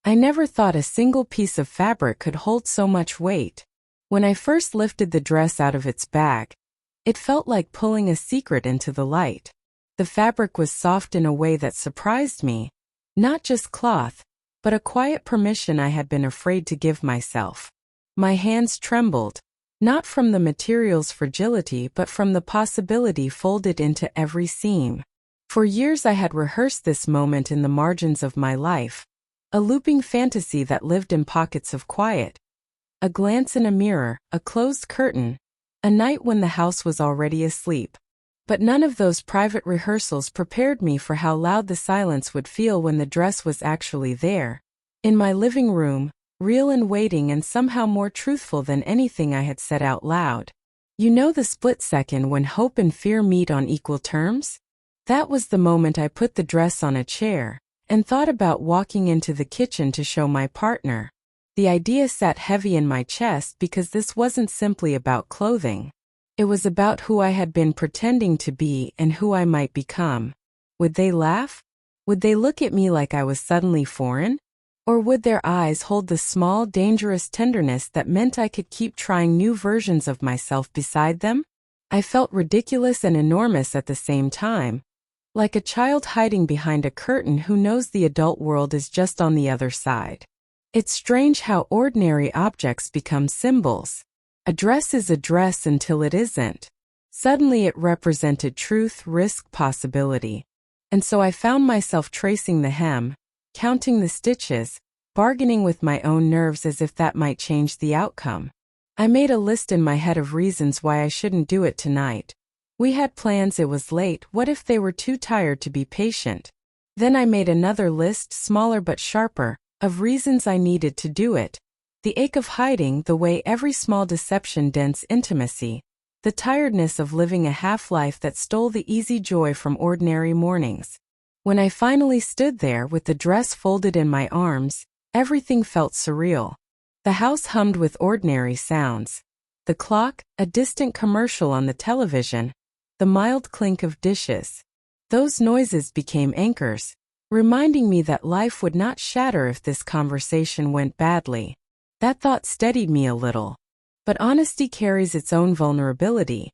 I never thought a single piece of fabric could hold so much weight. When I first lifted the dress out of its bag, it felt like pulling a secret into the light. The fabric was soft in a way that surprised me, not just cloth, but a quiet permission I had been afraid to give myself. My hands trembled, not from the material's fragility but from the possibility folded into every seam. For years I had rehearsed this moment in the margins of my life, a looping fantasy that lived in pockets of quiet. A glance in a mirror, a closed curtain, a night when the house was already asleep. But none of those private rehearsals prepared me for how loud the silence would feel when the dress was actually there, in my living room, real and waiting and somehow more truthful than anything I had said out loud. You know the split second when hope and fear meet on equal terms? That was the moment I put the dress on a chair and thought about walking into the kitchen to show my partner. The idea sat heavy in my chest because this wasn't simply about clothing. It was about who I had been pretending to be and who I might become. Would they laugh? Would they look at me like I was suddenly foreign? Or would their eyes hold the small, dangerous tenderness that meant I could keep trying new versions of myself beside them? I felt ridiculous and enormous at the same time, like a child hiding behind a curtain who knows the adult world is just on the other side. It's strange how ordinary objects become symbols. A dress is a dress until it isn't. Suddenly it represented truth, risk, possibility. And so I found myself tracing the hem, counting the stitches, bargaining with my own nerves as if that might change the outcome. I made a list in my head of reasons why I shouldn't do it tonight. We had plans, it was late, what if they were too tired to be patient? Then I made another list, smaller but sharper, of reasons I needed to do it. The ache of hiding, the way every small deception dents intimacy, the tiredness of living a half-life that stole the easy joy from ordinary mornings. When I finally stood there with the dress folded in my arms, everything felt surreal. The house hummed with ordinary sounds. The clock, a distant commercial on the television, the mild clink of dishes. Those noises became anchors, reminding me that life would not shatter if this conversation went badly. That thought steadied me a little. But honesty carries its own vulnerability.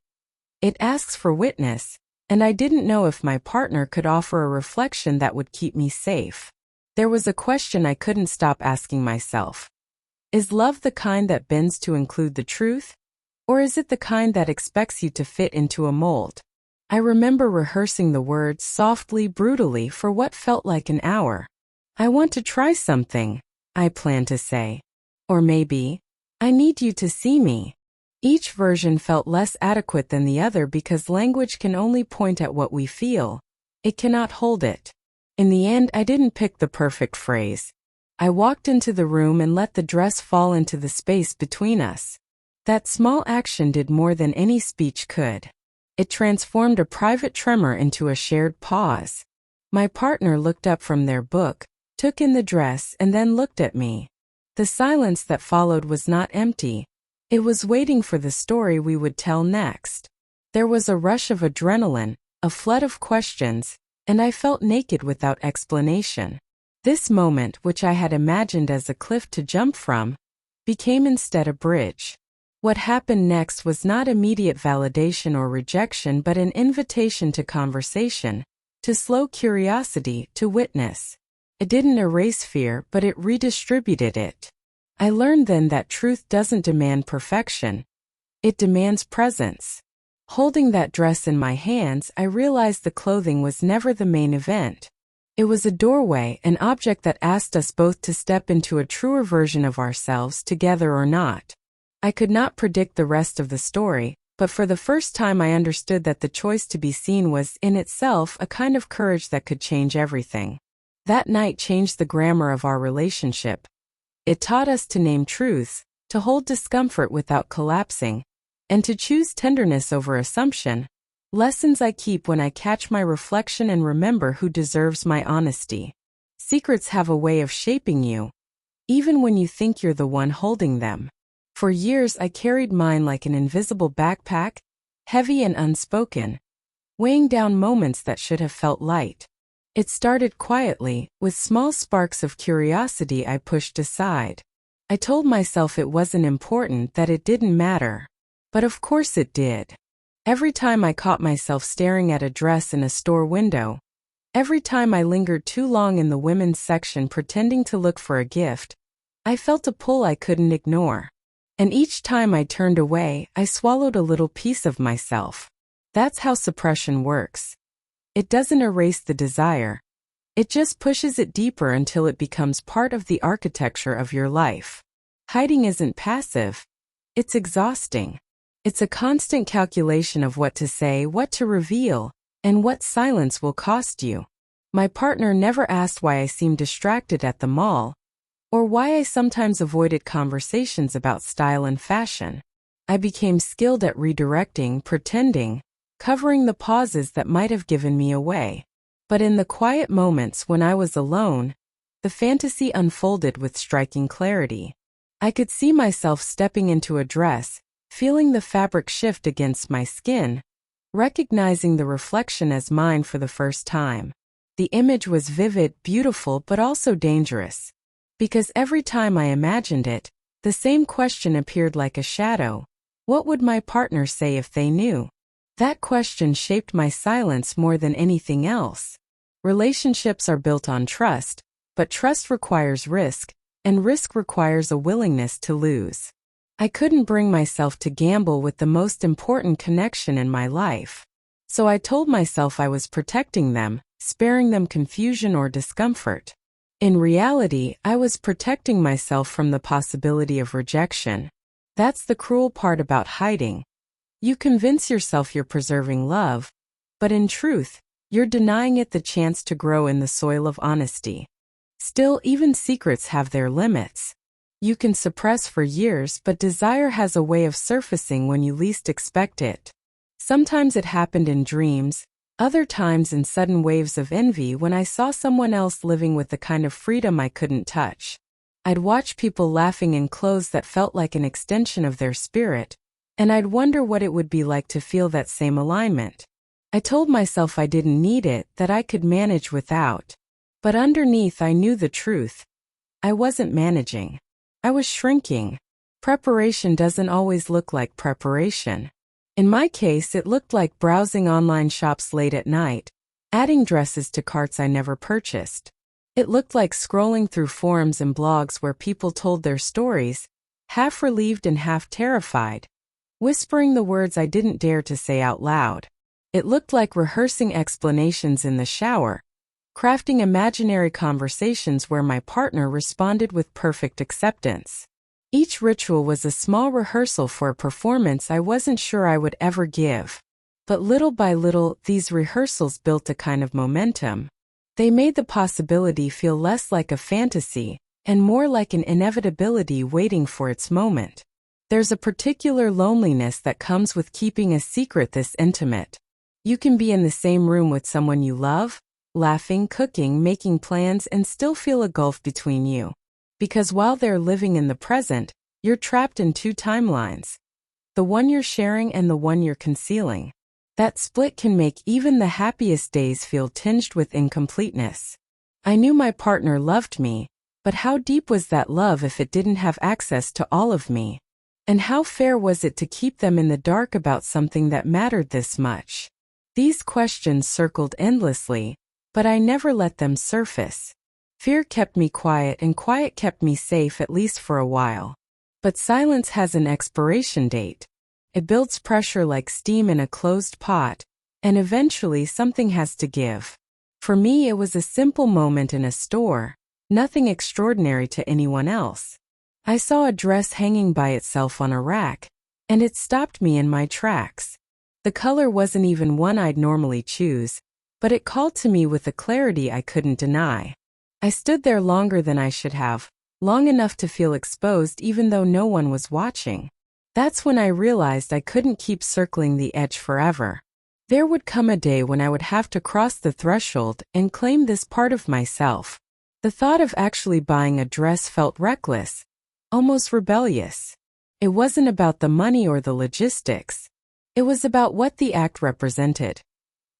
It asks for witness, and I didn't know if my partner could offer a reflection that would keep me safe. There was a question I couldn't stop asking myself. Is love the kind that bends to include the truth? Or is it the kind that expects you to fit into a mold? I remember rehearsing the words softly, brutally for what felt like an hour. I want to try something, I planned to say. Or maybe, I need you to see me. Each version felt less adequate than the other because language can only point at what we feel. It cannot hold it. In the end, I didn't pick the perfect phrase. I walked into the room and let the dress fall into the space between us. That small action did more than any speech could. It transformed a private tremor into a shared pause. My partner looked up from their book, took in the dress, and then looked at me. The silence that followed was not empty. It was waiting for the story we would tell next. There was a rush of adrenaline, a flood of questions, and I felt naked without explanation. This moment, which I had imagined as a cliff to jump from, became instead a bridge. What happened next was not immediate validation or rejection but an invitation to conversation, to slow curiosity, to witness. It didn't erase fear, but it redistributed it. I learned then that truth doesn't demand perfection. It demands presence. Holding that dress in my hands, I realized the clothing was never the main event. It was a doorway, an object that asked us both to step into a truer version of ourselves, together or not. I could not predict the rest of the story, but for the first time I understood that the choice to be seen was, in itself, a kind of courage that could change everything. That night changed the grammar of our relationship. It taught us to name truths, to hold discomfort without collapsing, and to choose tenderness over assumption. Lessons I keep when I catch my reflection and remember who deserves my honesty. Secrets have a way of shaping you, even when you think you're the one holding them. For years I carried mine like an invisible backpack, heavy and unspoken, weighing down moments that should have felt light. It started quietly, with small sparks of curiosity I pushed aside. I told myself it wasn't important, that it didn't matter. But of course it did. Every time I caught myself staring at a dress in a store window, every time I lingered too long in the women's section pretending to look for a gift, I felt a pull I couldn't ignore. And each time I turned away, I swallowed a little piece of myself. That's how suppression works. It doesn't erase the desire. It just pushes it deeper until it becomes part of the architecture of your life. Hiding isn't passive. It's exhausting. It's a constant calculation of what to say, what to reveal, and what silence will cost you. My partner never asked why I seemed distracted at the mall, or why I sometimes avoided conversations about style and fashion. I became skilled at redirecting, pretending, covering the pauses that might have given me away. But in the quiet moments when I was alone, the fantasy unfolded with striking clarity. I could see myself stepping into a dress, feeling the fabric shift against my skin, recognizing the reflection as mine for the first time. The image was vivid, beautiful, but also dangerous. Because every time I imagined it, the same question appeared like a shadow. What would my partner say if they knew? That question shaped my silence more than anything else. Relationships are built on trust, but trust requires risk, and risk requires a willingness to lose. I couldn't bring myself to gamble with the most important connection in my life. So I told myself I was protecting them, sparing them confusion or discomfort. In reality, I was protecting myself from the possibility of rejection. That's the cruel part about hiding. You convince yourself you're preserving love, but in truth, you're denying it the chance to grow in the soil of honesty. Still, even secrets have their limits. You can suppress for years, but desire has a way of surfacing when you least expect it. Sometimes it happened in dreams, other times in sudden waves of envy when I saw someone else living with the kind of freedom I couldn't touch. I'd watch people laughing in clothes that felt like an extension of their spirit, and I'd wonder what it would be like to feel that same alignment. I told myself I didn't need it, that I could manage without. But underneath I knew the truth. I wasn't managing. I was shrinking. Preparation doesn't always look like preparation. In my case, it looked like browsing online shops late at night, adding dresses to carts I never purchased. It looked like scrolling through forums and blogs where people told their stories, half relieved and half terrified, whispering the words I didn't dare to say out loud. It looked like rehearsing explanations in the shower, crafting imaginary conversations where my partner responded with perfect acceptance. Each ritual was a small rehearsal for a performance I wasn't sure I would ever give. But little by little, these rehearsals built a kind of momentum. They made the possibility feel less like a fantasy, and more like an inevitability waiting for its moment. There's a particular loneliness that comes with keeping a secret this intimate. You can be in the same room with someone you love, laughing, cooking, making plans, and still feel a gulf between you. Because while they're living in the present, you're trapped in two timelines. The one you're sharing and the one you're concealing. That split can make even the happiest days feel tinged with incompleteness. I knew my partner loved me, but how deep was that love if it didn't have access to all of me? And how fair was it to keep them in the dark about something that mattered this much? These questions circled endlessly, but I never let them surface. Fear kept me quiet, and quiet kept me safe, at least for a while. But silence has an expiration date. It builds pressure like steam in a closed pot, and eventually something has to give. For me, it was a simple moment in a store, nothing extraordinary to anyone else. I saw a dress hanging by itself on a rack, and it stopped me in my tracks. The color wasn't even one I'd normally choose, but it called to me with a clarity I couldn't deny. I stood there longer than I should have, long enough to feel exposed even though no one was watching. That's when I realized I couldn't keep circling the edge forever. There would come a day when I would have to cross the threshold and claim this part of myself. The thought of actually buying a dress felt reckless, almost rebellious. It wasn't about the money or the logistics. It was about what the act represented.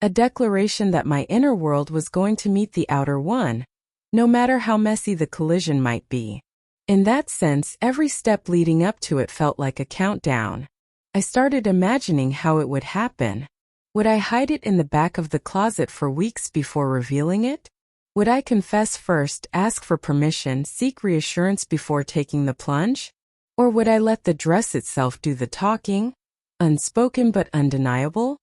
a declaration that my inner world was going to meet the outer one, no matter how messy the collision might be. In that sense, every step leading up to it felt like a countdown. I started imagining how it would happen. Would I hide it in the back of the closet for weeks before revealing it? Would I confess first, ask for permission, seek reassurance before taking the plunge? Or would I let the dress itself do the talking? Unspoken but undeniable?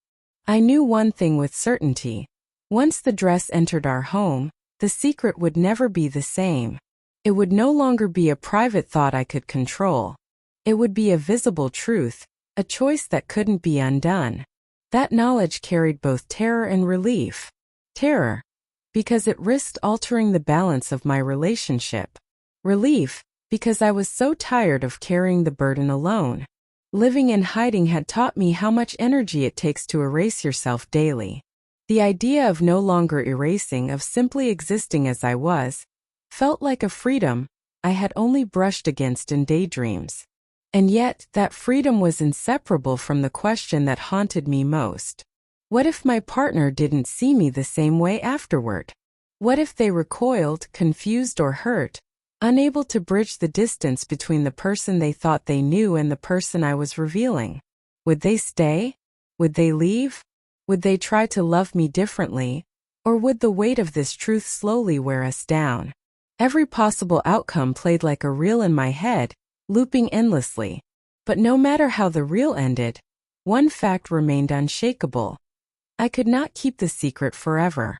I knew one thing with certainty. Once the dress entered our home, the secret would never be the same. It would no longer be a private thought I could control. It would be a visible truth, a choice that couldn't be undone. That knowledge carried both terror and relief. Terror, because it risked altering the balance of my relationship. Relief, because I was so tired of carrying the burden alone. Living in hiding had taught me how much energy it takes to erase yourself daily. The idea of no longer erasing, of simply existing as I was, felt like a freedom I had only brushed against in daydreams. And yet, that freedom was inseparable from the question that haunted me most. What if my partner didn't see me the same way afterward? What if they recoiled, confused or hurt, unable to bridge the distance between the person they thought they knew and the person I was revealing? Would they stay? Would they leave? Would they try to love me differently? Or would the weight of this truth slowly wear us down? Every possible outcome played like a reel in my head, looping endlessly. But no matter how the reel ended, one fact remained unshakable. I could not keep the secret forever.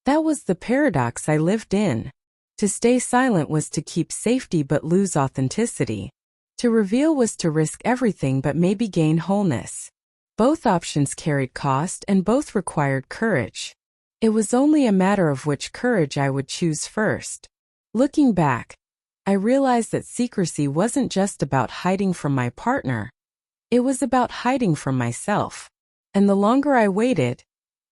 That was the paradox I lived in. To stay silent was to keep safety but lose authenticity. To reveal was to risk everything but maybe gain wholeness. Both options carried cost and both required courage. It was only a matter of which courage I would choose first. Looking back, I realized that secrecy wasn't just about hiding from my partner. It was about hiding from myself. And the longer I waited,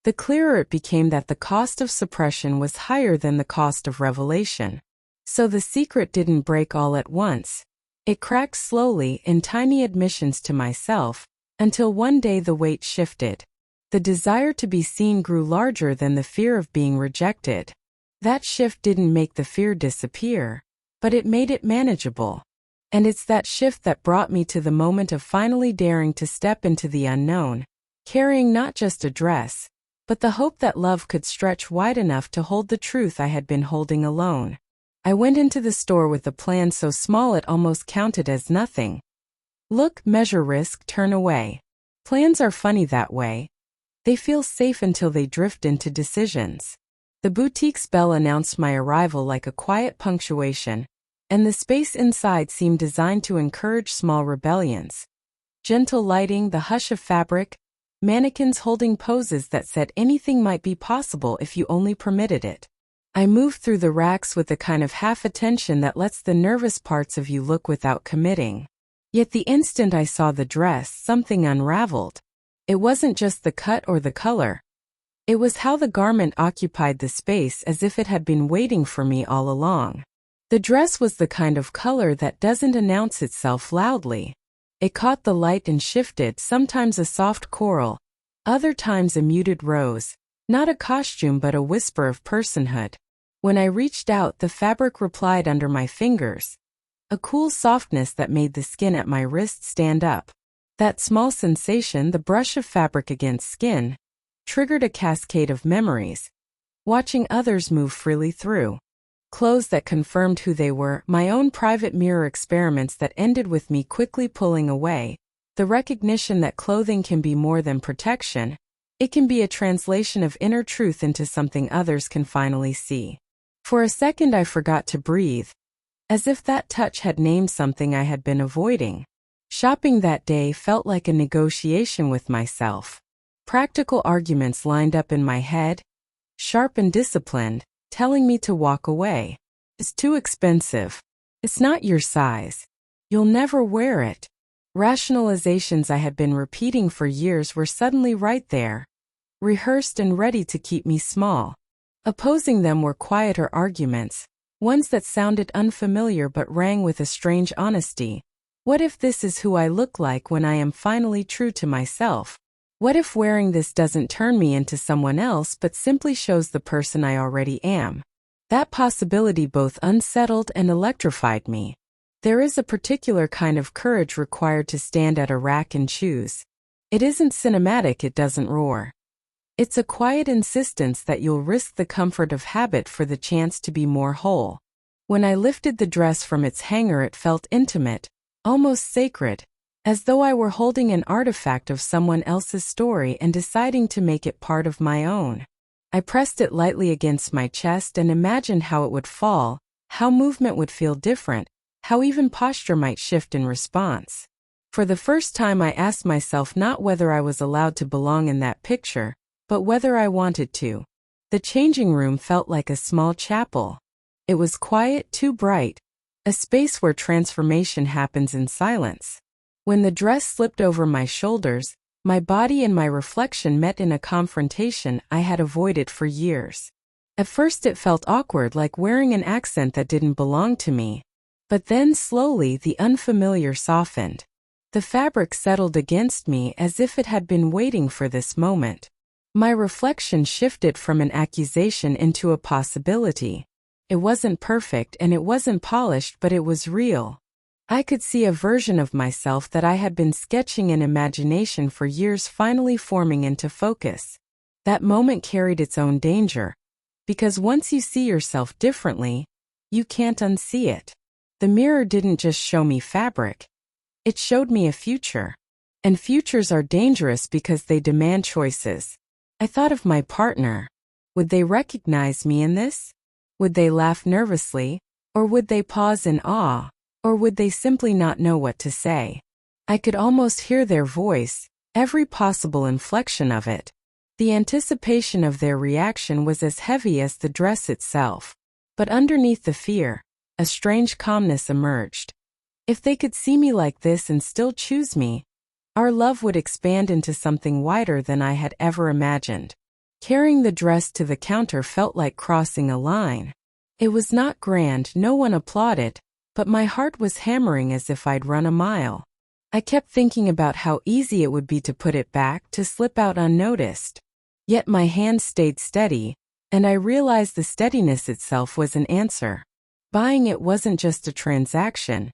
the clearer it became that the cost of suppression was higher than the cost of revelation. So the secret didn't break all at once. It cracked slowly in tiny admissions to myself, until one day the weight shifted. The desire to be seen grew larger than the fear of being rejected. That shift didn't make the fear disappear, but it made it manageable. And it's that shift that brought me to the moment of finally daring to step into the unknown, carrying not just a dress, but the hope that love could stretch wide enough to hold the truth I had been holding alone. I went into the store with a plan so small it almost counted as nothing. Look, measure, risk, turn away. Plans are funny that way. They feel safe until they drift into decisions. The boutique's bell announced my arrival like a quiet punctuation, and the space inside seemed designed to encourage small rebellions. Gentle lighting, the hush of fabric, mannequins holding poses that said anything might be possible if you only permitted it. I moved through the racks with the kind of half-attention that lets the nervous parts of you look without committing. Yet the instant I saw the dress, something unraveled. It wasn't just the cut or the color. It was how the garment occupied the space, as if it had been waiting for me all along. The dress was the kind of color that doesn't announce itself loudly. It caught the light and shifted, sometimes a soft coral, other times a muted rose, not a costume but a whisper of personhood. When I reached out, the fabric replied under my fingers, a cool softness that made the skin at my wrist stand up. That small sensation, the brush of fabric against skin, triggered a cascade of memories, watching others move freely through. Clothes that confirmed who they were, my own private mirror experiments that ended with me quickly pulling away, the recognition that clothing can be more than protection. It can be a translation of inner truth into something others can finally see. For a second I forgot to breathe, as if that touch had named something I had been avoiding. Shopping that day felt like a negotiation with myself. Practical arguments lined up in my head, sharp and disciplined, telling me to walk away. It's too expensive. It's not your size. You'll never wear it. Rationalizations I had been repeating for years were suddenly right there, rehearsed and ready to keep me small. Opposing them were quieter arguments, ones that sounded unfamiliar but rang with a strange honesty. What if this is who I look like when I am finally true to myself? What if wearing this doesn't turn me into someone else but simply shows the person I already am? That possibility both unsettled and electrified me. There is a particular kind of courage required to stand at a rack and choose. It isn't cinematic, it doesn't roar. It's a quiet insistence that you'll risk the comfort of habit for the chance to be more whole. When I lifted the dress from its hanger, it felt intimate, almost sacred, as though I were holding an artifact of someone else's story and deciding to make it part of my own. I pressed it lightly against my chest and imagined how it would fall, how movement would feel different, how even posture might shift in response. For the first time, I asked myself not whether I was allowed to belong in that picture, but whether I wanted to. The changing room felt like a small chapel. It was quiet, too bright, a space where transformation happens in silence. When the dress slipped over my shoulders, my body and my reflection met in a confrontation I had avoided for years. At first it felt awkward, like wearing an accent that didn't belong to me. But then slowly the unfamiliar softened. The fabric settled against me as if it had been waiting for this moment. My reflection shifted from an accusation into a possibility. It wasn't perfect and it wasn't polished, but it was real. I could see a version of myself that I had been sketching in imagination for years finally forming into focus. That moment carried its own danger, because once you see yourself differently, you can't unsee it. The mirror didn't just show me fabric, it showed me a future. And futures are dangerous because they demand choices. I thought of my partner. Would they recognize me in this? Would they laugh nervously? Or would they pause in awe? Or would they simply not know what to say? I could almost hear their voice, every possible inflection of it. The anticipation of their reaction was as heavy as the dress itself. But underneath the fear, a strange calmness emerged. If they could see me like this and still choose me, our love would expand into something wider than I had ever imagined. Carrying the dress to the counter felt like crossing a line. It was not grand, no one applauded, but my heart was hammering as if I'd run a mile. I kept thinking about how easy it would be to put it back, to slip out unnoticed. Yet my hand stayed steady, and I realized the steadiness itself was an answer. Buying it wasn't just a transaction.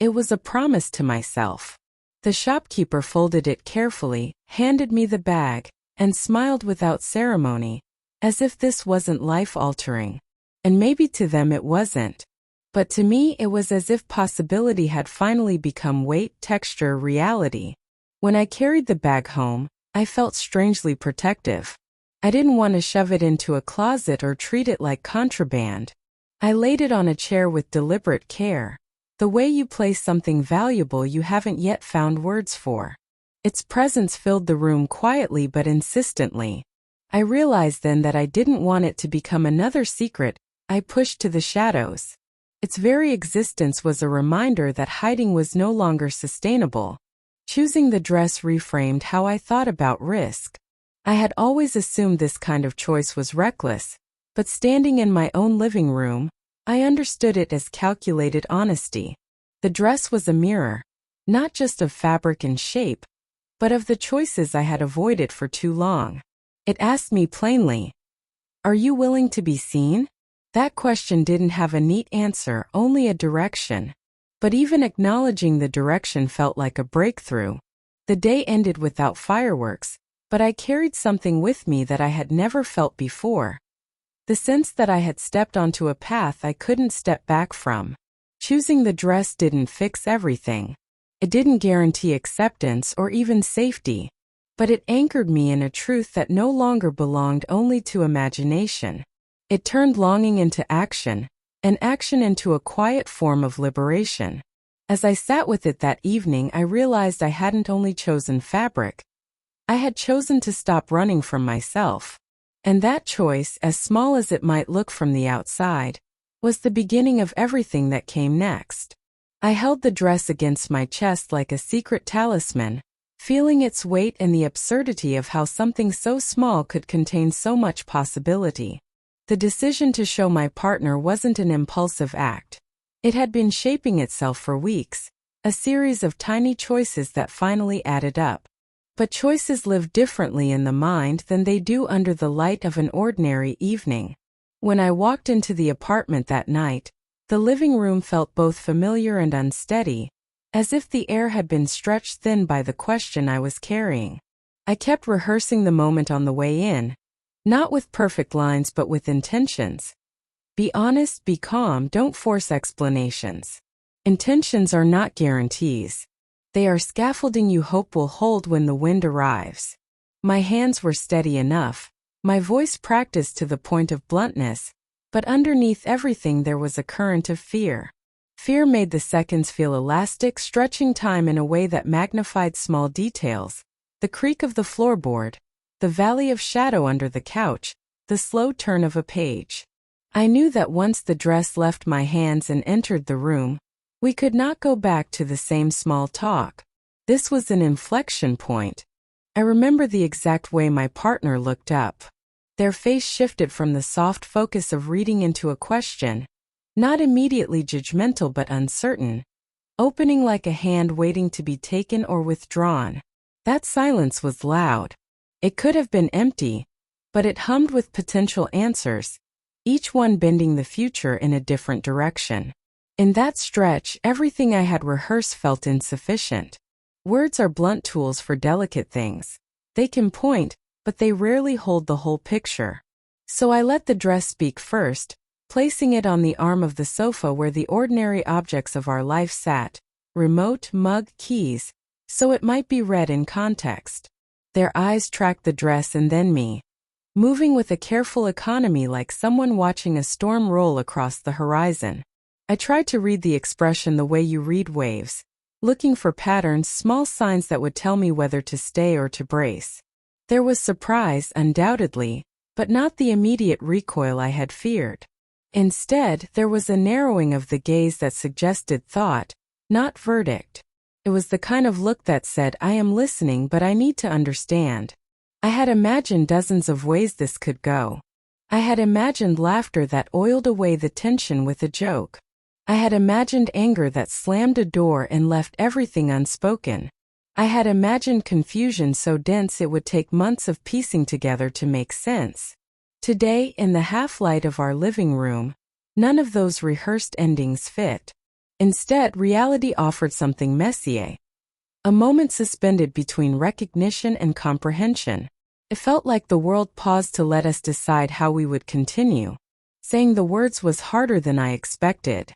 It was a promise to myself. The shopkeeper folded it carefully, handed me the bag, and smiled without ceremony, as if this wasn't life-altering. And maybe to them it wasn't. But to me it was as if possibility had finally become weight, texture, reality. When I carried the bag home, I felt strangely protective. I didn't want to shove it into a closet or treat it like contraband. I laid it on a chair with deliberate care, the way you place something valuable you haven't yet found words for. Its presence filled the room quietly but insistently. I realized then that I didn't want it to become another secret I pushed to the shadows. Its very existence was a reminder that hiding was no longer sustainable. Choosing the dress reframed how I thought about risk. I had always assumed this kind of choice was reckless, but standing in my own living room, I understood it as calculated honesty. The dress was a mirror, not just of fabric and shape, but of the choices I had avoided for too long. It asked me plainly, "Are you willing to be seen?" That question didn't have a neat answer, only a direction. But even acknowledging the direction felt like a breakthrough. The day ended without fireworks, but I carried something with me that I had never felt before. The sense that I had stepped onto a path I couldn't step back from. Choosing the dress didn't fix everything. It didn't guarantee acceptance or even safety. But it anchored me in a truth that no longer belonged only to imagination. It turned longing into action, and action into a quiet form of liberation. As I sat with it that evening, I realized I hadn't only chosen fabric. I had chosen to stop running from myself. And that choice, as small as it might look from the outside, was the beginning of everything that came next. I held the dress against my chest like a secret talisman, feeling its weight and the absurdity of how something so small could contain so much possibility. The decision to show my partner wasn't an impulsive act. It had been shaping itself for weeks, a series of tiny choices that finally added up. But choices live differently in the mind than they do under the light of an ordinary evening. When I walked into the apartment that night, the living room felt both familiar and unsteady, as if the air had been stretched thin by the question I was carrying. I kept rehearsing the moment on the way in, not with perfect lines but with intentions. Be honest, be calm, don't force explanations. Intentions are not guarantees. They are scaffolding you hope will hold when the wind arrives. My hands were steady enough, my voice practiced to the point of bluntness, but underneath everything there was a current of fear. Fear made the seconds feel elastic, stretching time in a way that magnified small details. The creak of the floorboard, the valley of shadow under the couch, the slow turn of a page. I knew that once the dress left my hands and entered the room, we could not go back to the same small talk. This was an inflection point. I remember the exact way my partner looked up. Their face shifted from the soft focus of reading into a question, not immediately judgmental but uncertain, opening like a hand waiting to be taken or withdrawn. That silence was loud. It could have been empty, but it hummed with potential answers, each one bending the future in a different direction. In that stretch, everything I had rehearsed felt insufficient. Words are blunt tools for delicate things. They can point, but they rarely hold the whole picture. So I let the dress speak first, placing it on the arm of the sofa where the ordinary objects of our life sat, remote, mug, keys, so it might be read in context. Their eyes tracked the dress and then me, moving with a careful economy like someone watching a storm roll across the horizon. I tried to read the expression the way you read waves, looking for patterns, small signs that would tell me whether to stay or to brace. There was surprise, undoubtedly, but not the immediate recoil I had feared. Instead, there was a narrowing of the gaze that suggested thought, not verdict. It was the kind of look that said, I am listening but I need to understand. I had imagined dozens of ways this could go. I had imagined laughter that oiled away the tension with a joke. I had imagined anger that slammed a door and left everything unspoken. I had imagined confusion so dense it would take months of piecing together to make sense. Today, in the half-light of our living room, none of those rehearsed endings fit. Instead, reality offered something messier. A moment suspended between recognition and comprehension. It felt like the world paused to let us decide how we would continue. Saying the words was harder than I expected.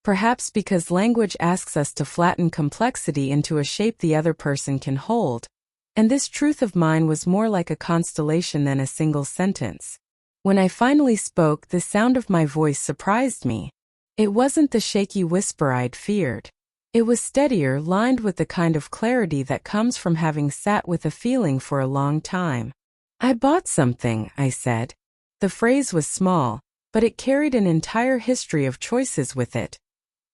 Perhaps because language asks us to flatten complexity into a shape the other person can hold. And this truth of mine was more like a constellation than a single sentence. When I finally spoke, the sound of my voice surprised me. It wasn't the shaky whisper I'd feared. It was steadier, lined with the kind of clarity that comes from having sat with a feeling for a long time. I bought something, I said. The phrase was small, but it carried an entire history of choices with it.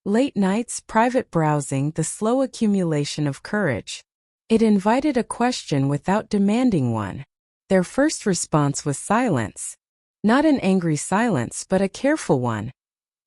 Late nights, private browsing, the slow accumulation of courage. It invited a question without demanding one. Their first response was silence. Not an angry silence, but a careful one.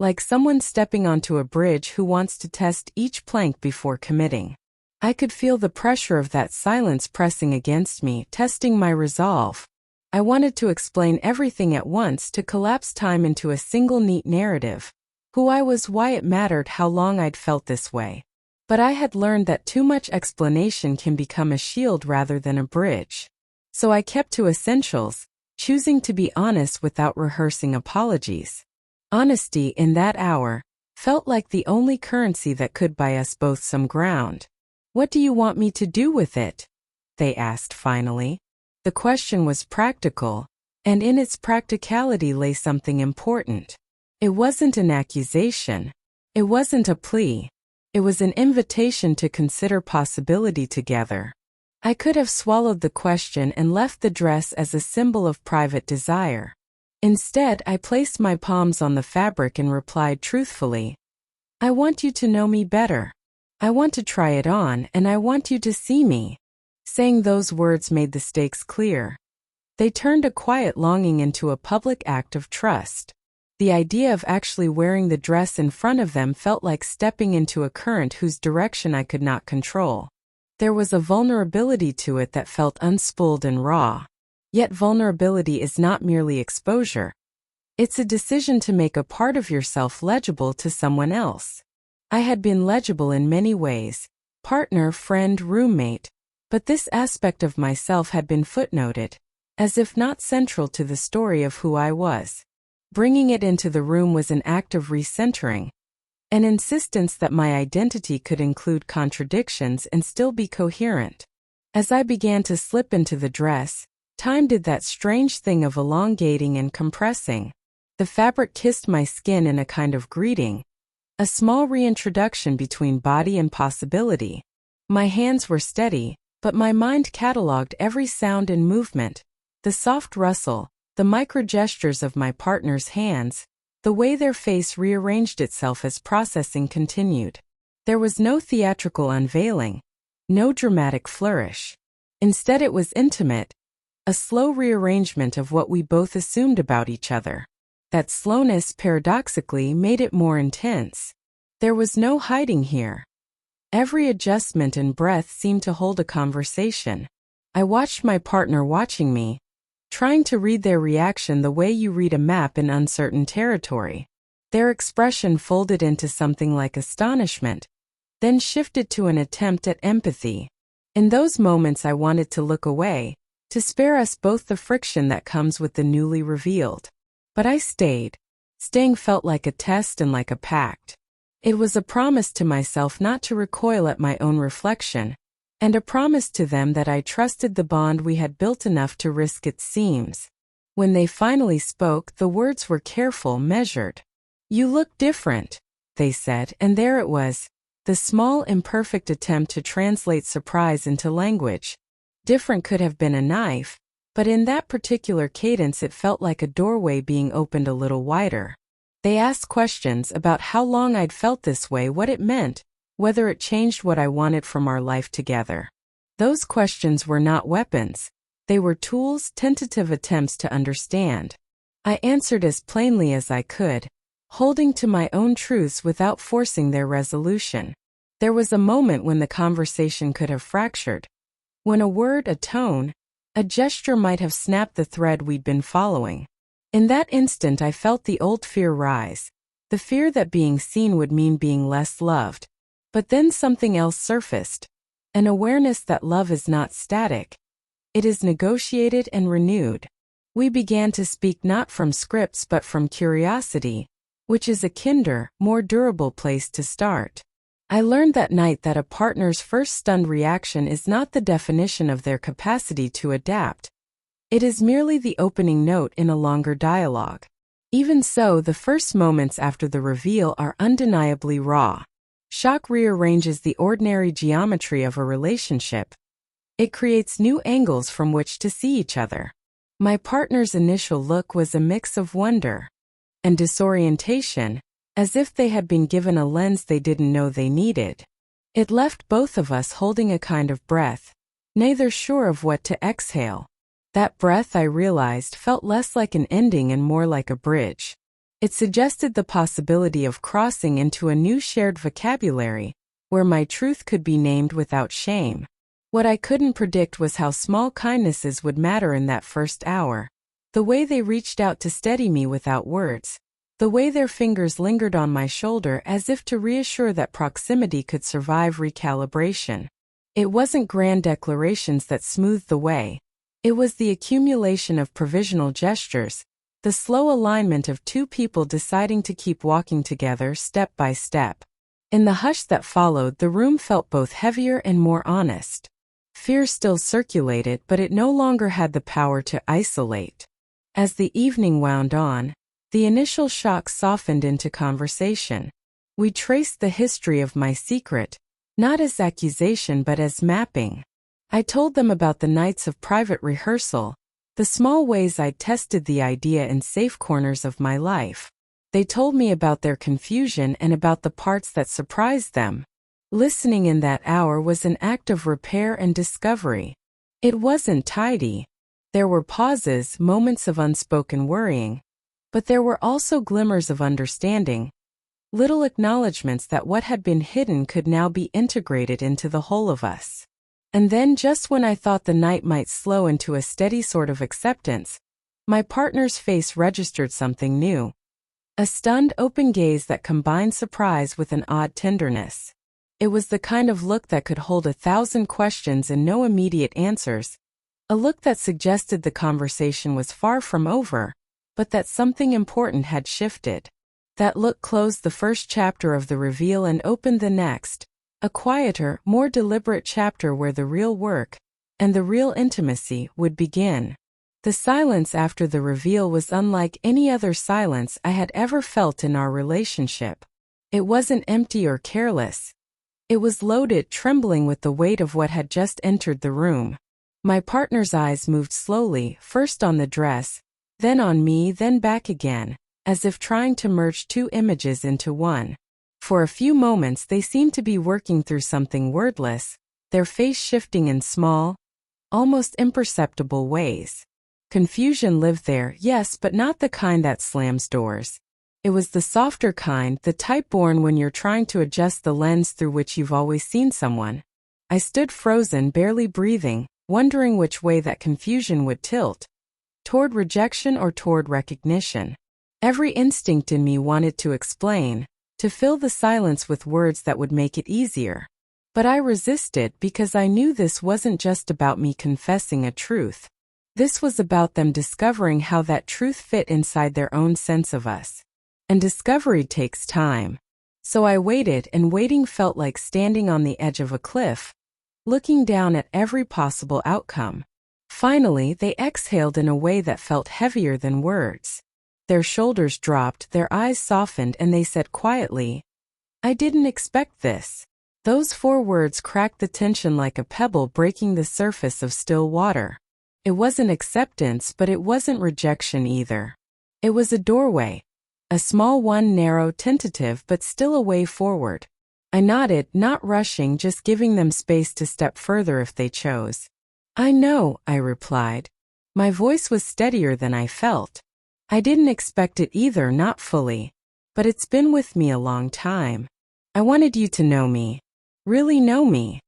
Like someone stepping onto a bridge who wants to test each plank before committing. I could feel the pressure of that silence pressing against me, testing my resolve. I wanted to explain everything at once, to collapse time into a single neat narrative. Who I was, why it mattered, how long I'd felt this way. But I had learned that too much explanation can become a shield rather than a bridge. So I kept to essentials, choosing to be honest without rehearsing apologies. Honesty in that hour felt like the only currency that could buy us both some ground. What do you want me to do with it? They asked finally. The question was practical, and in its practicality lay something important. It wasn't an accusation. It wasn't a plea. It was an invitation to consider possibility together. I could have swallowed the question and left the dress as a symbol of private desire. Instead, I placed my palms on the fabric and replied truthfully, I want you to know me better. I want to try it on, and I want you to see me. Saying those words made the stakes clear. They turned a quiet longing into a public act of trust. The idea of actually wearing the dress in front of them felt like stepping into a current whose direction I could not control. There was a vulnerability to it that felt unspooled and raw. Yet vulnerability is not merely exposure. It's a decision to make a part of yourself legible to someone else. I had been legible in many ways, partner, friend, roommate, but this aspect of myself had been footnoted, as if not central to the story of who I was. Bringing it into the room was an act of recentering, an insistence that my identity could include contradictions and still be coherent. As I began to slip into the dress, time did that strange thing of elongating and compressing. The fabric kissed my skin in a kind of greeting, a small reintroduction between body and possibility. My hands were steady, but my mind catalogued every sound and movement, the soft rustle, the micro-gestures of my partner's hands, the way their face rearranged itself as processing continued. There was no theatrical unveiling, no dramatic flourish. Instead, it was intimate, a slow rearrangement of what we both assumed about each other. That slowness paradoxically made it more intense. There was no hiding here. Every adjustment and breath seemed to hold a conversation. I watched my partner watching me, trying to read their reaction the way you read a map in uncertain territory. Their expression folded into something like astonishment, then shifted to an attempt at empathy. In those moments I wanted to look away, to spare us both the friction that comes with the newly revealed. But I stayed. Staying felt like a test and like a pact. It was a promise to myself not to recoil at my own reflection, and a promise to them that I trusted the bond we had built enough to risk its seams. When they finally spoke, the words were careful, measured. "You look different," they said, and there it was, the small imperfect attempt to translate surprise into language. Different could have been a knife, but in that particular cadence it felt like a doorway being opened a little wider. They asked questions about how long I'd felt this way, what it meant, whether it changed what I wanted from our life together. Those questions were not weapons. They were tools, tentative attempts to understand. I answered as plainly as I could, holding to my own truths without forcing their resolution. There was a moment when the conversation could have fractured, when a word, a tone, a gesture might have snapped the thread we'd been following. In that instant I felt the old fear rise, the fear that being seen would mean being less loved. But then something else surfaced, an awareness that love is not static. It is negotiated and renewed. We began to speak not from scripts but from curiosity, which is a kinder, more durable place to start. I learned that night that a partner's first stunned reaction is not the definition of their capacity to adapt. It is merely the opening note in a longer dialogue. Even so, the first moments after the reveal are undeniably raw. Shock rearranges the ordinary geometry of a relationship. It creates new angles from which to see each other. My partner's initial look was a mix of wonder and disorientation, as if they had been given a lens they didn't know they needed. It left both of us holding a kind of breath, neither sure of what to exhale. That breath, I realized, felt less like an ending and more like a bridge. It suggested the possibility of crossing into a new shared vocabulary, where my truth could be named without shame. What I couldn't predict was how small kindnesses would matter in that first hour. The way they reached out to steady me without words. The way their fingers lingered on my shoulder as if to reassure that proximity could survive recalibration. It wasn't grand declarations that smoothed the way. It was the accumulation of provisional gestures, the slow alignment of two people deciding to keep walking together step by step. In the hush that followed, the room felt both heavier and more honest. Fear still circulated, but it no longer had the power to isolate. As the evening wound on, the initial shock softened into conversation. We traced the history of my secret, not as accusation but as mapping. I told them about the nights of private rehearsal, the small ways I'd tested the idea in safe corners of my life. They told me about their confusion and about the parts that surprised them. Listening in that hour was an act of repair and discovery. It wasn't tidy. There were pauses, moments of unspoken worrying. But there were also glimmers of understanding, little acknowledgments that what had been hidden could now be integrated into the whole of us. And then just when I thought the night might slow into a steady sort of acceptance, my partner's face registered something new. A stunned, open gaze that combined surprise with an odd tenderness. It was the kind of look that could hold 1,000 questions and no immediate answers. A look that suggested the conversation was far from over, but that something important had shifted. That look closed the first chapter of the reveal and opened the next, a quieter, more deliberate chapter where the real work and the real intimacy would begin. The silence after the reveal was unlike any other silence I had ever felt in our relationship. It wasn't empty or careless. It was loaded, trembling with the weight of what had just entered the room. My partner's eyes moved slowly, first on the dress, then on me, then back again, as if trying to merge two images into one. For a few moments they seemed to be working through something wordless, their face shifting in small, almost imperceptible ways. Confusion lived there, yes, but not the kind that slams doors. It was the softer kind, the type born when you're trying to adjust the lens through which you've always seen someone. I stood frozen, barely breathing, wondering which way that confusion would tilt. Toward rejection or toward recognition. Every instinct in me wanted to explain, to fill the silence with words that would make it easier. But I resisted because I knew this wasn't just about me confessing a truth. This was about them discovering how that truth fit inside their own sense of us. And discovery takes time. So I waited, and waiting felt like standing on the edge of a cliff, looking down at every possible outcome. Finally, they exhaled in a way that felt heavier than words. Their shoulders dropped, their eyes softened, and they said quietly, "I didn't expect this." Those 4 words cracked the tension like a pebble breaking the surface of still water. It wasn't acceptance, but it wasn't rejection either. It was a doorway. A small one, narrow, tentative, but still a way forward. I nodded, not rushing, just giving them space to step further if they chose. "I know," I replied. My voice was steadier than I felt. "I didn't expect it either, not fully. But it's been with me a long time. I wanted you to know me. Really know me."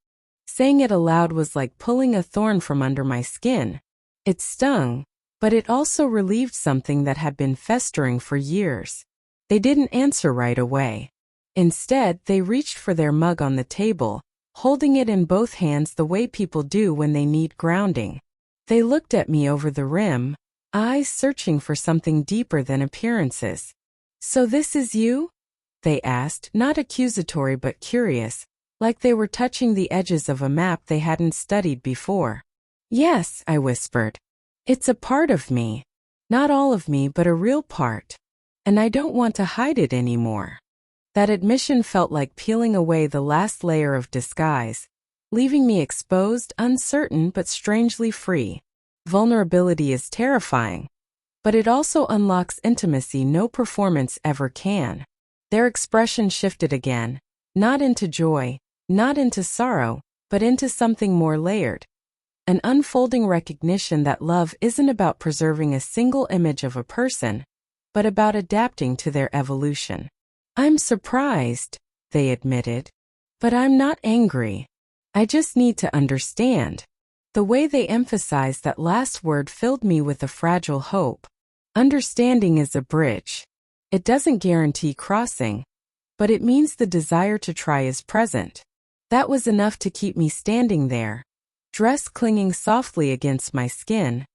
Saying it aloud was like pulling a thorn from under my skin. It stung, but it also relieved something that had been festering for years. They didn't answer right away. Instead, they reached for their mug on the table, holding it in both hands the way people do when they need grounding. They looked at me over the rim, eyes searching for something deeper than appearances. "So this is you?" they asked, not accusatory but curious, like they were touching the edges of a map they hadn't studied before. "Yes," I whispered. "It's a part of me. Not all of me, but a real part. And I don't want to hide it anymore." That admission felt like peeling away the last layer of disguise, leaving me exposed, uncertain, but strangely free. Vulnerability is terrifying, but it also unlocks intimacy no performance ever can. Their expression shifted again, not into joy, not into sorrow, but into something more layered. An unfolding recognition that love isn't about preserving a single image of a person, but about adapting to their evolution. "I'm surprised," they admitted. "But I'm not angry. I just need to understand." The way they emphasized that last word filled me with a fragile hope. Understanding is a bridge. It doesn't guarantee crossing, but it means the desire to try is present. That was enough to keep me standing there, dress clinging softly against my skin,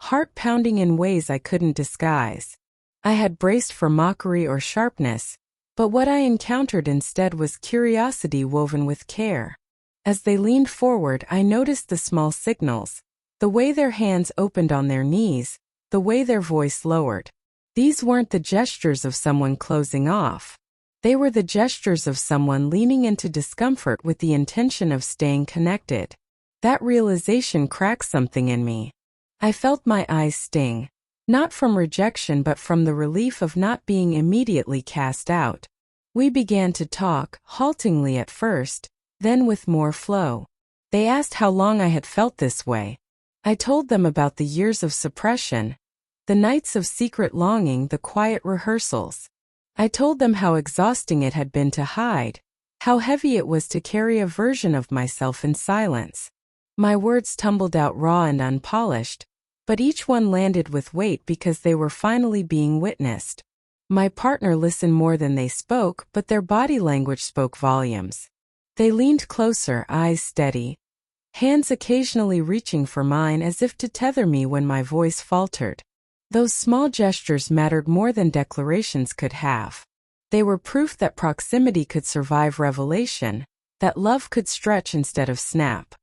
heart pounding in ways I couldn't disguise. I had braced for mockery or sharpness, but what I encountered instead was curiosity woven with care. As they leaned forward, I noticed the small signals, the way their hands opened on their knees, the way their voice lowered. These weren't the gestures of someone closing off. They were the gestures of someone leaning into discomfort with the intention of staying connected. That realization cracked something in me. I felt my eyes sting, not from rejection but from the relief of not being immediately cast out. We began to talk, haltingly at first, then with more flow. They asked how long I had felt this way. I told them about the years of suppression, the nights of secret longing, the quiet rehearsals. I told them how exhausting it had been to hide, how heavy it was to carry a version of myself in silence. My words tumbled out raw and unpolished, but each one landed with weight because they were finally being witnessed. My partner listened more than they spoke, but their body language spoke volumes. They leaned closer, eyes steady, hands occasionally reaching for mine as if to tether me when my voice faltered. Those small gestures mattered more than declarations could have. They were proof that proximity could survive revelation, that love could stretch instead of snap.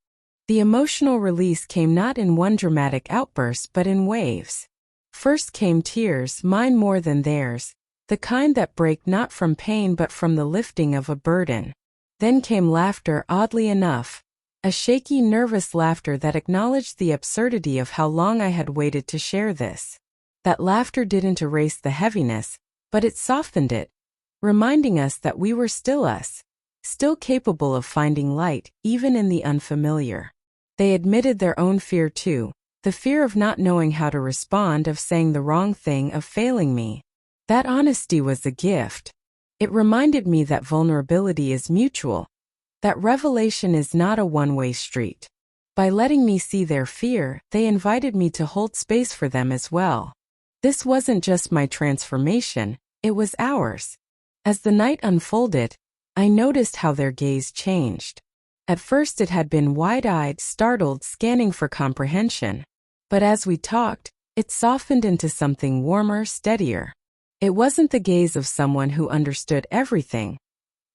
The emotional release came not in one dramatic outburst but in waves. First came tears, mine more than theirs, the kind that break not from pain but from the lifting of a burden. Then came laughter, oddly enough, a shaky, nervous laughter that acknowledged the absurdity of how long I had waited to share this. That laughter didn't erase the heaviness, but it softened it, reminding us that we were still us, still capable of finding light, even in the unfamiliar. They admitted their own fear too, the fear of not knowing how to respond, of saying the wrong thing, of failing me. That honesty was a gift. It reminded me that vulnerability is mutual, that revelation is not a one-way street. By letting me see their fear, they invited me to hold space for them as well. This wasn't just my transformation, it was ours. As the night unfolded, I noticed how their gaze changed. At first it had been wide-eyed, startled, scanning for comprehension. But as we talked, it softened into something warmer, steadier. It wasn't the gaze of someone who understood everything,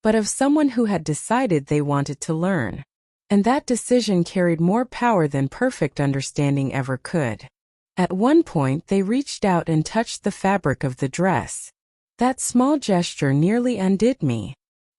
but of someone who had decided they wanted to learn. And that decision carried more power than perfect understanding ever could. At one point they reached out and touched the fabric of the dress. That small gesture nearly undid me.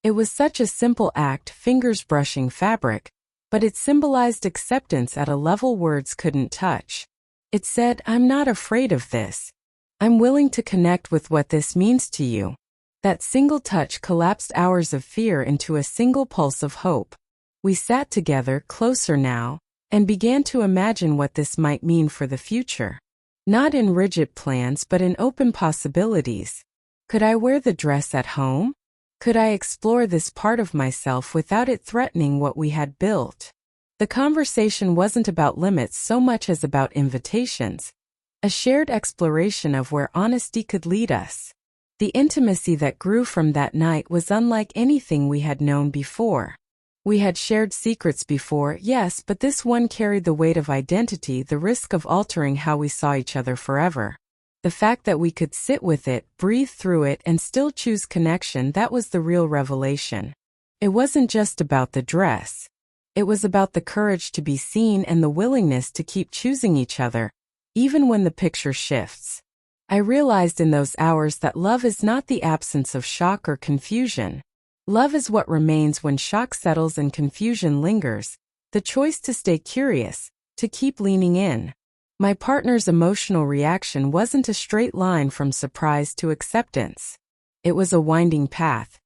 It was such a simple act, fingers brushing fabric, but it symbolized acceptance at a level words couldn't touch. It said, "I'm not afraid of this. I'm willing to connect with what this means to you." That single touch collapsed hours of fear into a single pulse of hope. We sat together, closer now, and began to imagine what this might mean for the future. Not in rigid plans but in open possibilities. Could I wear the dress at home? Could I explore this part of myself without it threatening what we had built? The conversation wasn't about limits so much as about invitations, a shared exploration of where honesty could lead us. The intimacy that grew from that night was unlike anything we had known before. We had shared secrets before, yes, but this one carried the weight of identity, the risk of altering how we saw each other forever. The fact that we could sit with it, breathe through it, and still choose connection, that was the real revelation. It wasn't just about the dress. It was about the courage to be seen and the willingness to keep choosing each other, even when the picture shifts. I realized in those hours that love is not the absence of shock or confusion. Love is what remains when shock settles and confusion lingers, the choice to stay curious, to keep leaning in. My partner's emotional reaction wasn't a straight line from surprise to acceptance. It was a winding path.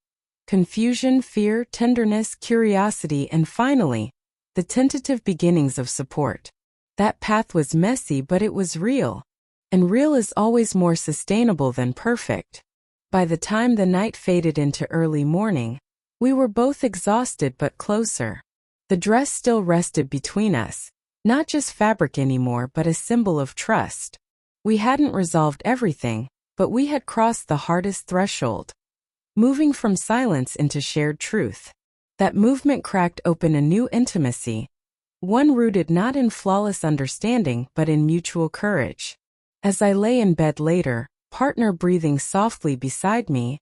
Confusion, fear, tenderness, curiosity, and finally, the tentative beginnings of support. That path was messy, but it was real. And real is always more sustainable than perfect. By the time the night faded into early morning, we were both exhausted but closer. The dress still rested between us, not just fabric anymore but a symbol of trust. We hadn't resolved everything, but we had crossed the hardest threshold, moving from silence into shared truth. That movement cracked open a new intimacy, one rooted not in flawless understanding but in mutual courage. As I lay in bed later, partner breathing softly beside me,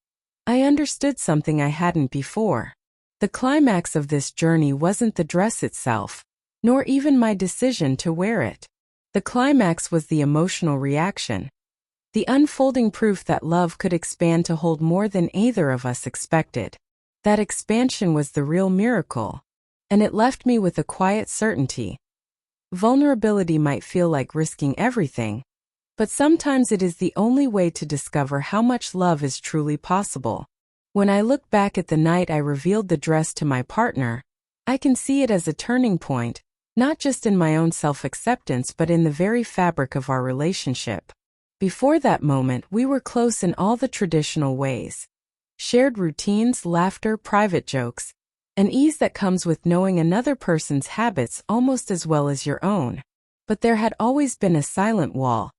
I understood something I hadn't before. The climax of this journey wasn't the dress itself, nor even my decision to wear it. The climax was the emotional reaction, the unfolding proof that love could expand to hold more than either of us expected. That expansion was the real miracle, and it left me with a quiet certainty. Vulnerability might feel like risking everything, but sometimes it is the only way to discover how much love is truly possible. When I look back at the night I revealed the dress to my partner, I can see it as a turning point, not just in my own self-acceptance but in the very fabric of our relationship. Before that moment, we were close in all the traditional ways. Shared routines, laughter, private jokes. an ease that comes with knowing another person's habits almost as well as your own. But there had always been a silent wall,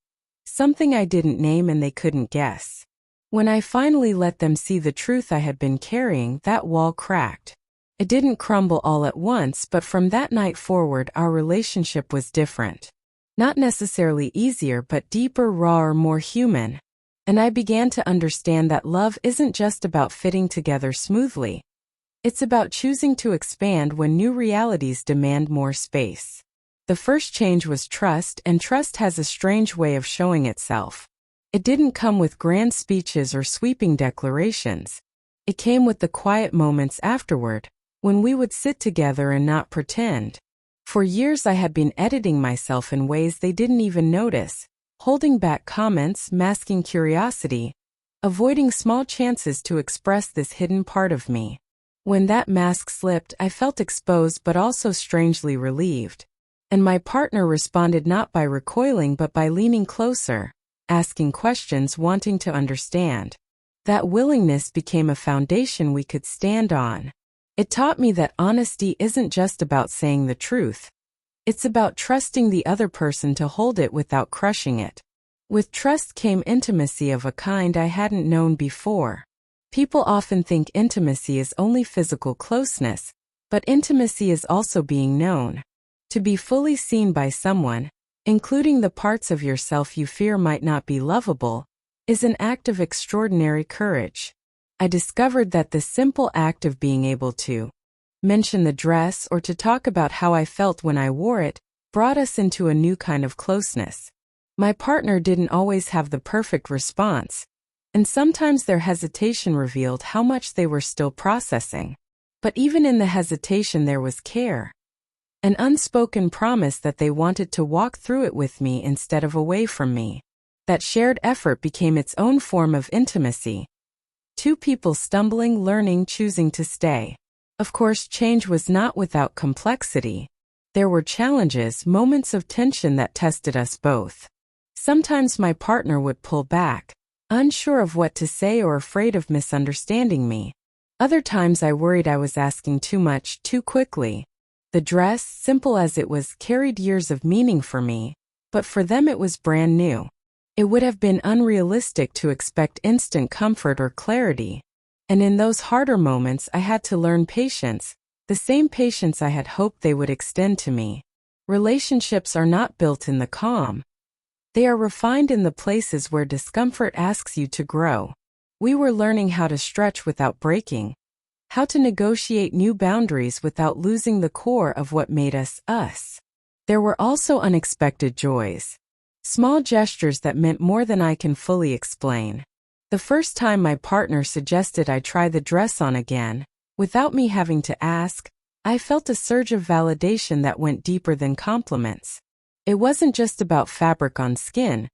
something I didn't name and they couldn't guess. When I finally let them see the truth I had been carrying, that wall cracked. It didn't crumble all at once, but from that night forward, our relationship was different. Not necessarily easier, but deeper, rawer, more human. And I began to understand that love isn't just about fitting together smoothly. It's about choosing to expand when new realities demand more space. The first change was trust, and trust has a strange way of showing itself. It didn't come with grand speeches or sweeping declarations. It came with the quiet moments afterward, when we would sit together and not pretend. For years I had been editing myself in ways they didn't even notice, holding back comments, masking curiosity, avoiding small chances to express this hidden part of me. When that mask slipped, I felt exposed but also strangely relieved. And my partner responded not by recoiling but by leaning closer, asking questions, wanting to understand. That willingness became a foundation we could stand on. It taught me that honesty isn't just about saying the truth. It's about trusting the other person to hold it without crushing it. With trust came intimacy of a kind I hadn't known before. People often think intimacy is only physical closeness, but intimacy is also being known. To be fully seen by someone, including the parts of yourself you fear might not be lovable, is an act of extraordinary courage. I discovered that the simple act of being able to mention the dress or to talk about how I felt when I wore it brought us into a new kind of closeness. My partner didn't always have the perfect response, and sometimes their hesitation revealed how much they were still processing. But even in the hesitation there was care. An unspoken promise that they wanted to walk through it with me instead of away from me. That shared effort became its own form of intimacy. Two people stumbling, learning, choosing to stay. Of course, change was not without complexity. There were challenges, moments of tension that tested us both. Sometimes my partner would pull back, unsure of what to say or afraid of misunderstanding me. Other times I worried I was asking too much, too quickly. The dress, simple as it was, carried years of meaning for me, but for them it was brand new. It would have been unrealistic to expect instant comfort or clarity. And in those harder moments I had to learn patience, the same patience I had hoped they would extend to me. Relationships are not built in the calm. They are refined in the places where discomfort asks you to grow. We were learning how to stretch without breaking, how to negotiate new boundaries without losing the core of what made us us. There were also unexpected joys. Small gestures that meant more than I can fully explain. The first time my partner suggested I try the dress on again, without me having to ask, I felt a surge of validation that went deeper than compliments. It wasn't just about fabric on skin.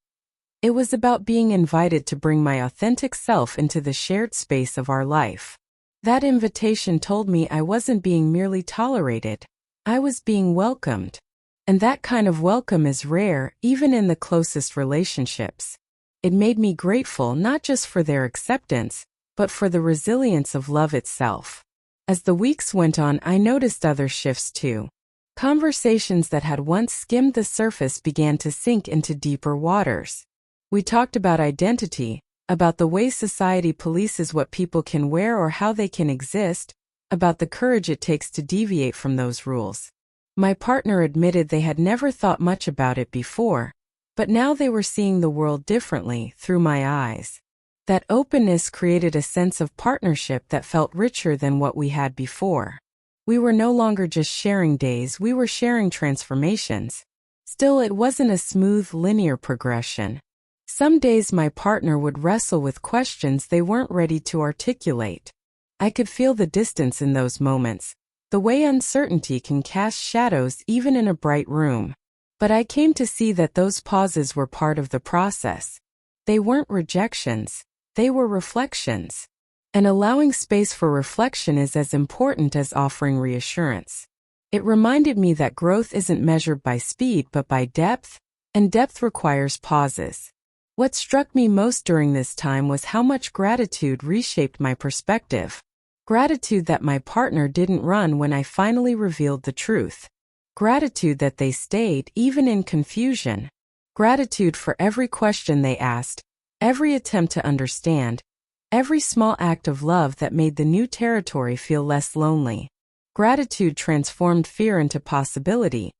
It was about being invited to bring my authentic self into the shared space of our life. That invitation told me I wasn't being merely tolerated. I was being welcomed. And that kind of welcome is rare, even in the closest relationships. It made me grateful not just for their acceptance, but for the resilience of love itself. As the weeks went on, I noticed other shifts too. Conversations that had once skimmed the surface began to sink into deeper waters. We talked about identity, about the way society polices what people can wear or how they can exist, about the courage it takes to deviate from those rules. My partner admitted they had never thought much about it before, but now they were seeing the world differently, through my eyes. That openness created a sense of partnership that felt richer than what we had before. We were no longer just sharing days, we were sharing transformations. Still, it wasn't a smooth, linear progression. Some days my partner would wrestle with questions they weren't ready to articulate. I could feel the distance in those moments, the way uncertainty can cast shadows even in a bright room. But I came to see that those pauses were part of the process. They weren't rejections, they were reflections. And allowing space for reflection is as important as offering reassurance. It reminded me that growth isn't measured by speed but by depth, and depth requires pauses. What struck me most during this time was how much gratitude reshaped my perspective. Gratitude that my partner didn't run when I finally revealed the truth. Gratitude that they stayed even in confusion. Gratitude for every question they asked, every attempt to understand, every small act of love that made the new territory feel less lonely. Gratitude transformed fear into possibility,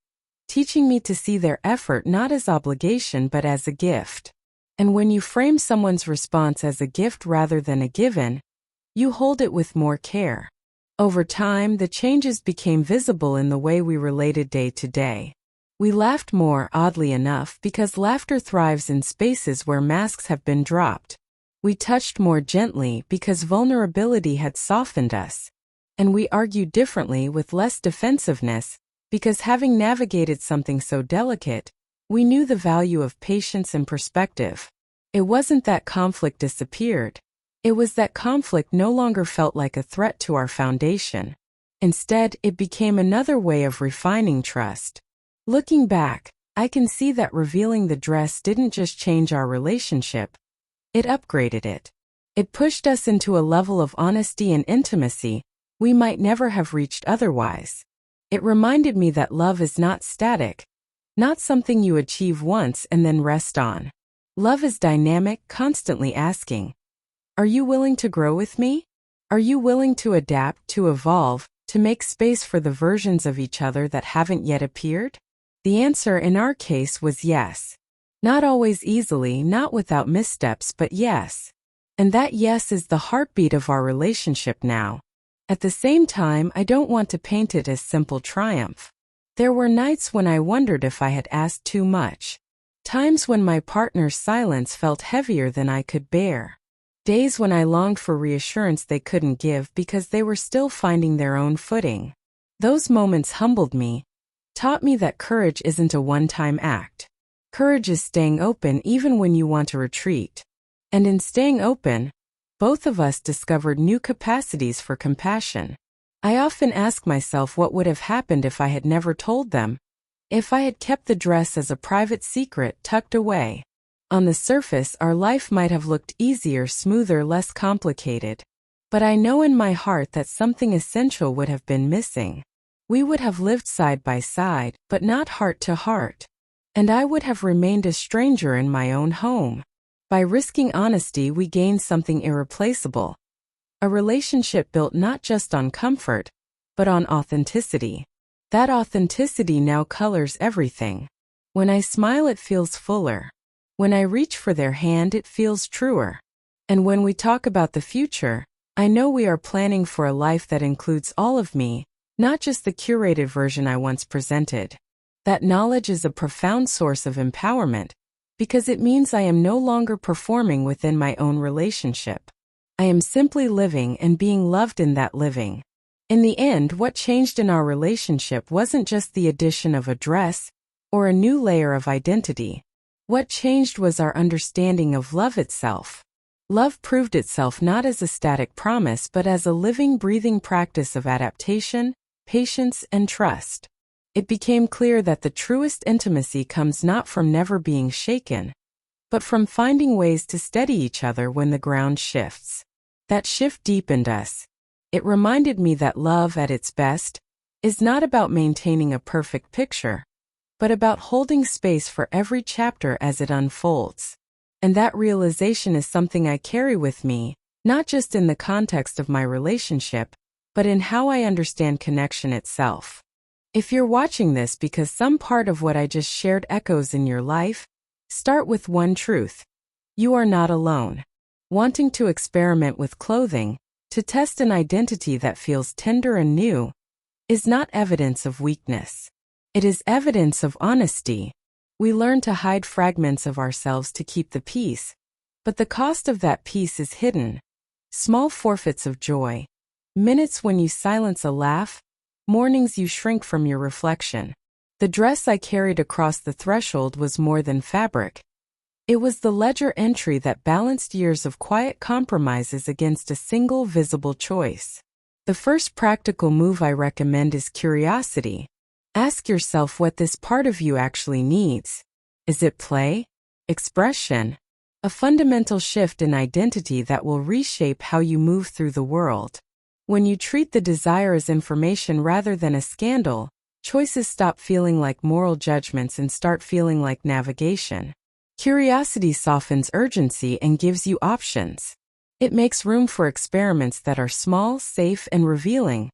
teaching me to see their effort not as obligation but as a gift. And when you frame someone's response as a gift rather than a given, you hold it with more care. Over time, the changes became visible in the way we related day to day. We laughed more, oddly enough, because laughter thrives in spaces where masks have been dropped. We touched more gently because vulnerability had softened us. And we argued differently with less defensiveness, because having navigated something so delicate, we knew the value of patience and perspective. It wasn't that conflict disappeared. It was that conflict no longer felt like a threat to our foundation. Instead, it became another way of refining trust. Looking back, I can see that revealing the dress didn't just change our relationship, it upgraded it. It pushed us into a level of honesty and intimacy we might never have reached otherwise. It reminded me that love is not static, not something you achieve once and then rest on. Love is dynamic, constantly asking, "Are you willing to grow with me? Are you willing to adapt, to evolve, to make space for the versions of each other that haven't yet appeared?" The answer in our case was yes. Not always easily, not without missteps, but yes. And that yes is the heartbeat of our relationship now. At the same time, I don't want to paint it as simple triumph. There were nights when I wondered if I had asked too much. Times when my partner's silence felt heavier than I could bear. Days when I longed for reassurance they couldn't give because they were still finding their own footing. Those moments humbled me, taught me that courage isn't a one-time act. Courage is staying open even when you want to retreat. And in staying open, both of us discovered new capacities for compassion. I often ask myself what would have happened if I had never told them, if I had kept the dress as a private secret tucked away. On the surface, our life might have looked easier, smoother, less complicated. But I know in my heart that something essential would have been missing. We would have lived side by side, but not heart to heart. And I would have remained a stranger in my own home. By risking honesty, we gained something irreplaceable. A relationship built not just on comfort, but on authenticity. That authenticity now colors everything. When I smile, it feels fuller. When I reach for their hand, it feels truer. And when we talk about the future, I know we are planning for a life that includes all of me, not just the curated version I once presented. That knowledge is a profound source of empowerment, because it means I am no longer performing within my own relationship. I am simply living and being loved in that living. In the end, what changed in our relationship wasn't just the addition of a dress or a new layer of identity. What changed was our understanding of love itself. Love proved itself not as a static promise but as a living, breathing practice of adaptation, patience, and trust. It became clear that the truest intimacy comes not from never being shaken, but from finding ways to steady each other when the ground shifts. That shift deepened us. It reminded me that love at its best is not about maintaining a perfect picture, but about holding space for every chapter as it unfolds. And that realization is something I carry with me, not just in the context of my relationship, but in how I understand connection itself. If you're watching this because some part of what I just shared echoes in your life, start with one truth. You are not alone. Wanting to experiment with clothing, to test an identity that feels tender and new, is not evidence of weakness. It is evidence of honesty. We learn to hide fragments of ourselves to keep the peace, but the cost of that peace is hidden. Small forfeits of joy. Minutes when you silence a laugh, mornings you shrink from your reflection. The dress I carried across the threshold was more than fabric. It was the ledger entry that balanced years of quiet compromises against a single visible choice. The first practical move I recommend is curiosity. Ask yourself what this part of you actually needs. Is it play? Expression? A fundamental shift in identity that will reshape how you move through the world. When you treat the desire as information rather than a scandal, choices stop feeling like moral judgments and start feeling like navigation. Curiosity softens urgency and gives you options. It makes room for experiments that are small, safe, and revealing,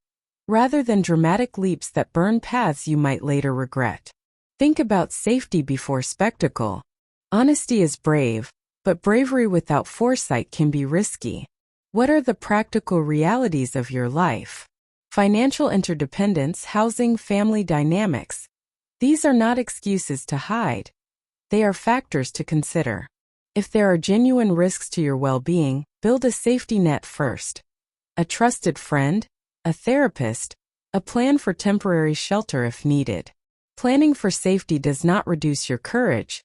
rather than dramatic leaps that burn paths you might later regret. Think about safety before spectacle. Honesty is brave, but bravery without foresight can be risky. What are the practical realities of your life? Financial interdependence, housing, family dynamics. These are not excuses to hide. They are factors to consider. If there are genuine risks to your well-being, build a safety net first. A trusted friend, a therapist, a plan for temporary shelter if needed. Planning for safety does not reduce your courage.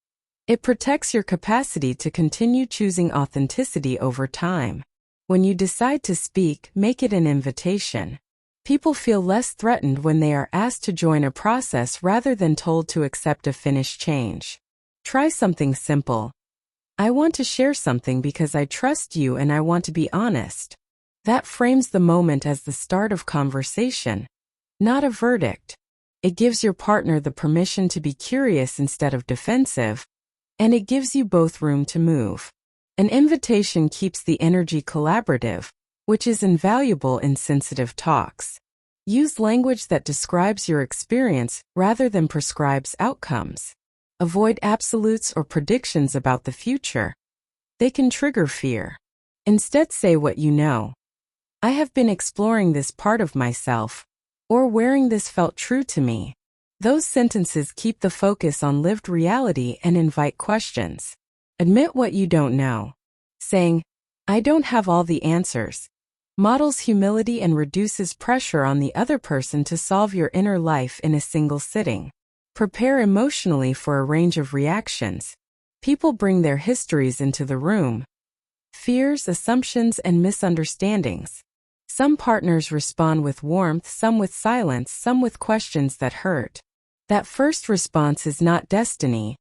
It protects your capacity to continue choosing authenticity over time. When you decide to speak, make it an invitation. People feel less threatened when they are asked to join a process rather than told to accept a finished change. Try something simple. I want to share something because I trust you and I want to be honest. That frames the moment as the start of conversation, not a verdict. It gives your partner the permission to be curious instead of defensive, and it gives you both room to move. An invitation keeps the energy collaborative, which is invaluable in sensitive talks. Use language that describes your experience rather than prescribes outcomes. Avoid absolutes or predictions about the future. They can trigger fear. Instead, say what you know. I have been exploring this part of myself, or wearing this felt true to me. Those sentences keep the focus on lived reality and invite questions. Admit what you don't know. Saying, I don't have all the answers, models humility and reduces pressure on the other person to solve your inner life in a single sitting. Prepare emotionally for a range of reactions. People bring their histories into the room. Fears, assumptions, and misunderstandings. Some partners respond with warmth, some with silence, some with questions that hurt. That first response is not destiny.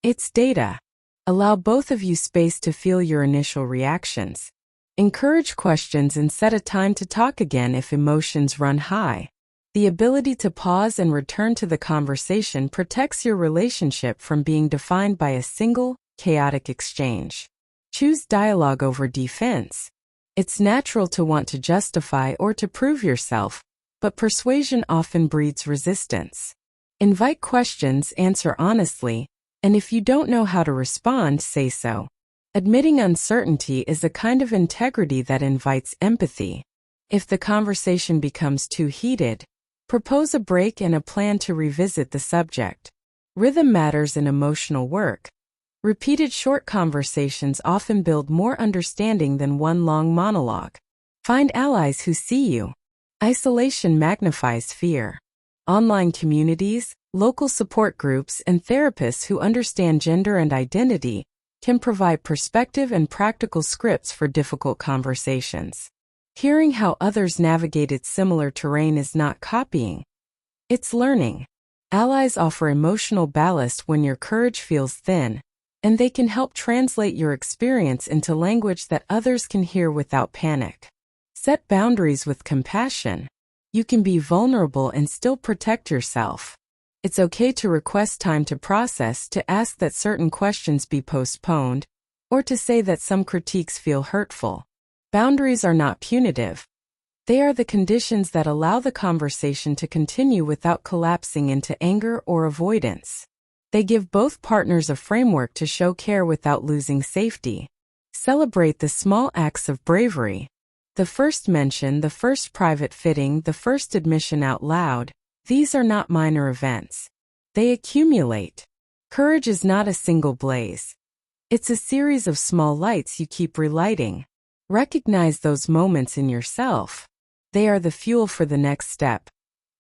It's data. Allow both of you space to feel your initial reactions. Encourage questions and set a time to talk again if emotions run high. The ability to pause and return to the conversation protects your relationship from being defined by a single, chaotic exchange. Choose dialogue over defense. It's natural to want to justify or to prove yourself, but persuasion often breeds resistance. Invite questions, answer honestly, and if you don't know how to respond, say so. Admitting uncertainty is a kind of integrity that invites empathy. If the conversation becomes too heated, propose a break and a plan to revisit the subject. Rhythm matters in emotional work. Repeated short conversations often build more understanding than one long monologue. Find allies who see you. Isolation magnifies fear. Online communities, local support groups, and therapists who understand gender and identity can provide perspective and practical scripts for difficult conversations. Hearing how others navigated similar terrain is not copying. It's learning. Allies offer emotional ballast when your courage feels thin, and they can help translate your experience into language that others can hear without panic. Set boundaries with compassion. You can be vulnerable and still protect yourself. It's okay to request time to process, to ask that certain questions be postponed, or to say that some critiques feel hurtful. Boundaries are not punitive. They are the conditions that allow the conversation to continue without collapsing into anger or avoidance. They give both partners a framework to show care without losing safety. Celebrate the small acts of bravery. The first mention, the first private fitting, the first admission out loud. These are not minor events. They accumulate. Courage is not a single blaze. It's a series of small lights you keep relighting. Recognize those moments in yourself. They are the fuel for the next step.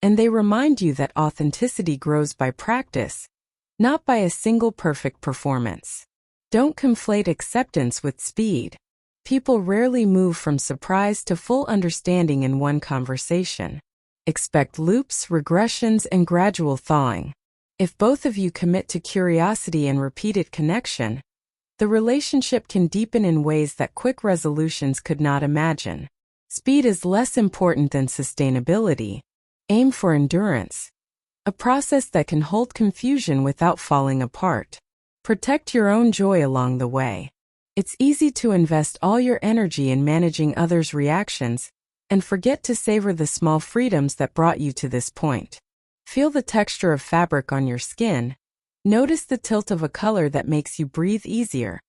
And they remind you that authenticity grows by practice, not by a single perfect performance. Don't conflate acceptance with speed. People rarely move from surprise to full understanding in one conversation. Expect loops, regressions, and gradual thawing. If both of you commit to curiosity and repeated connection, the relationship can deepen in ways that quick resolutions could not imagine. Speed is less important than sustainability. Aim for endurance, a process that can hold confusion without falling apart. Protect your own joy along the way. It's easy to invest all your energy in managing others' reactions and forget to savor the small freedoms that brought you to this point. Feel the texture of fabric on your skin. Notice the tilt of a color that makes you breathe easier.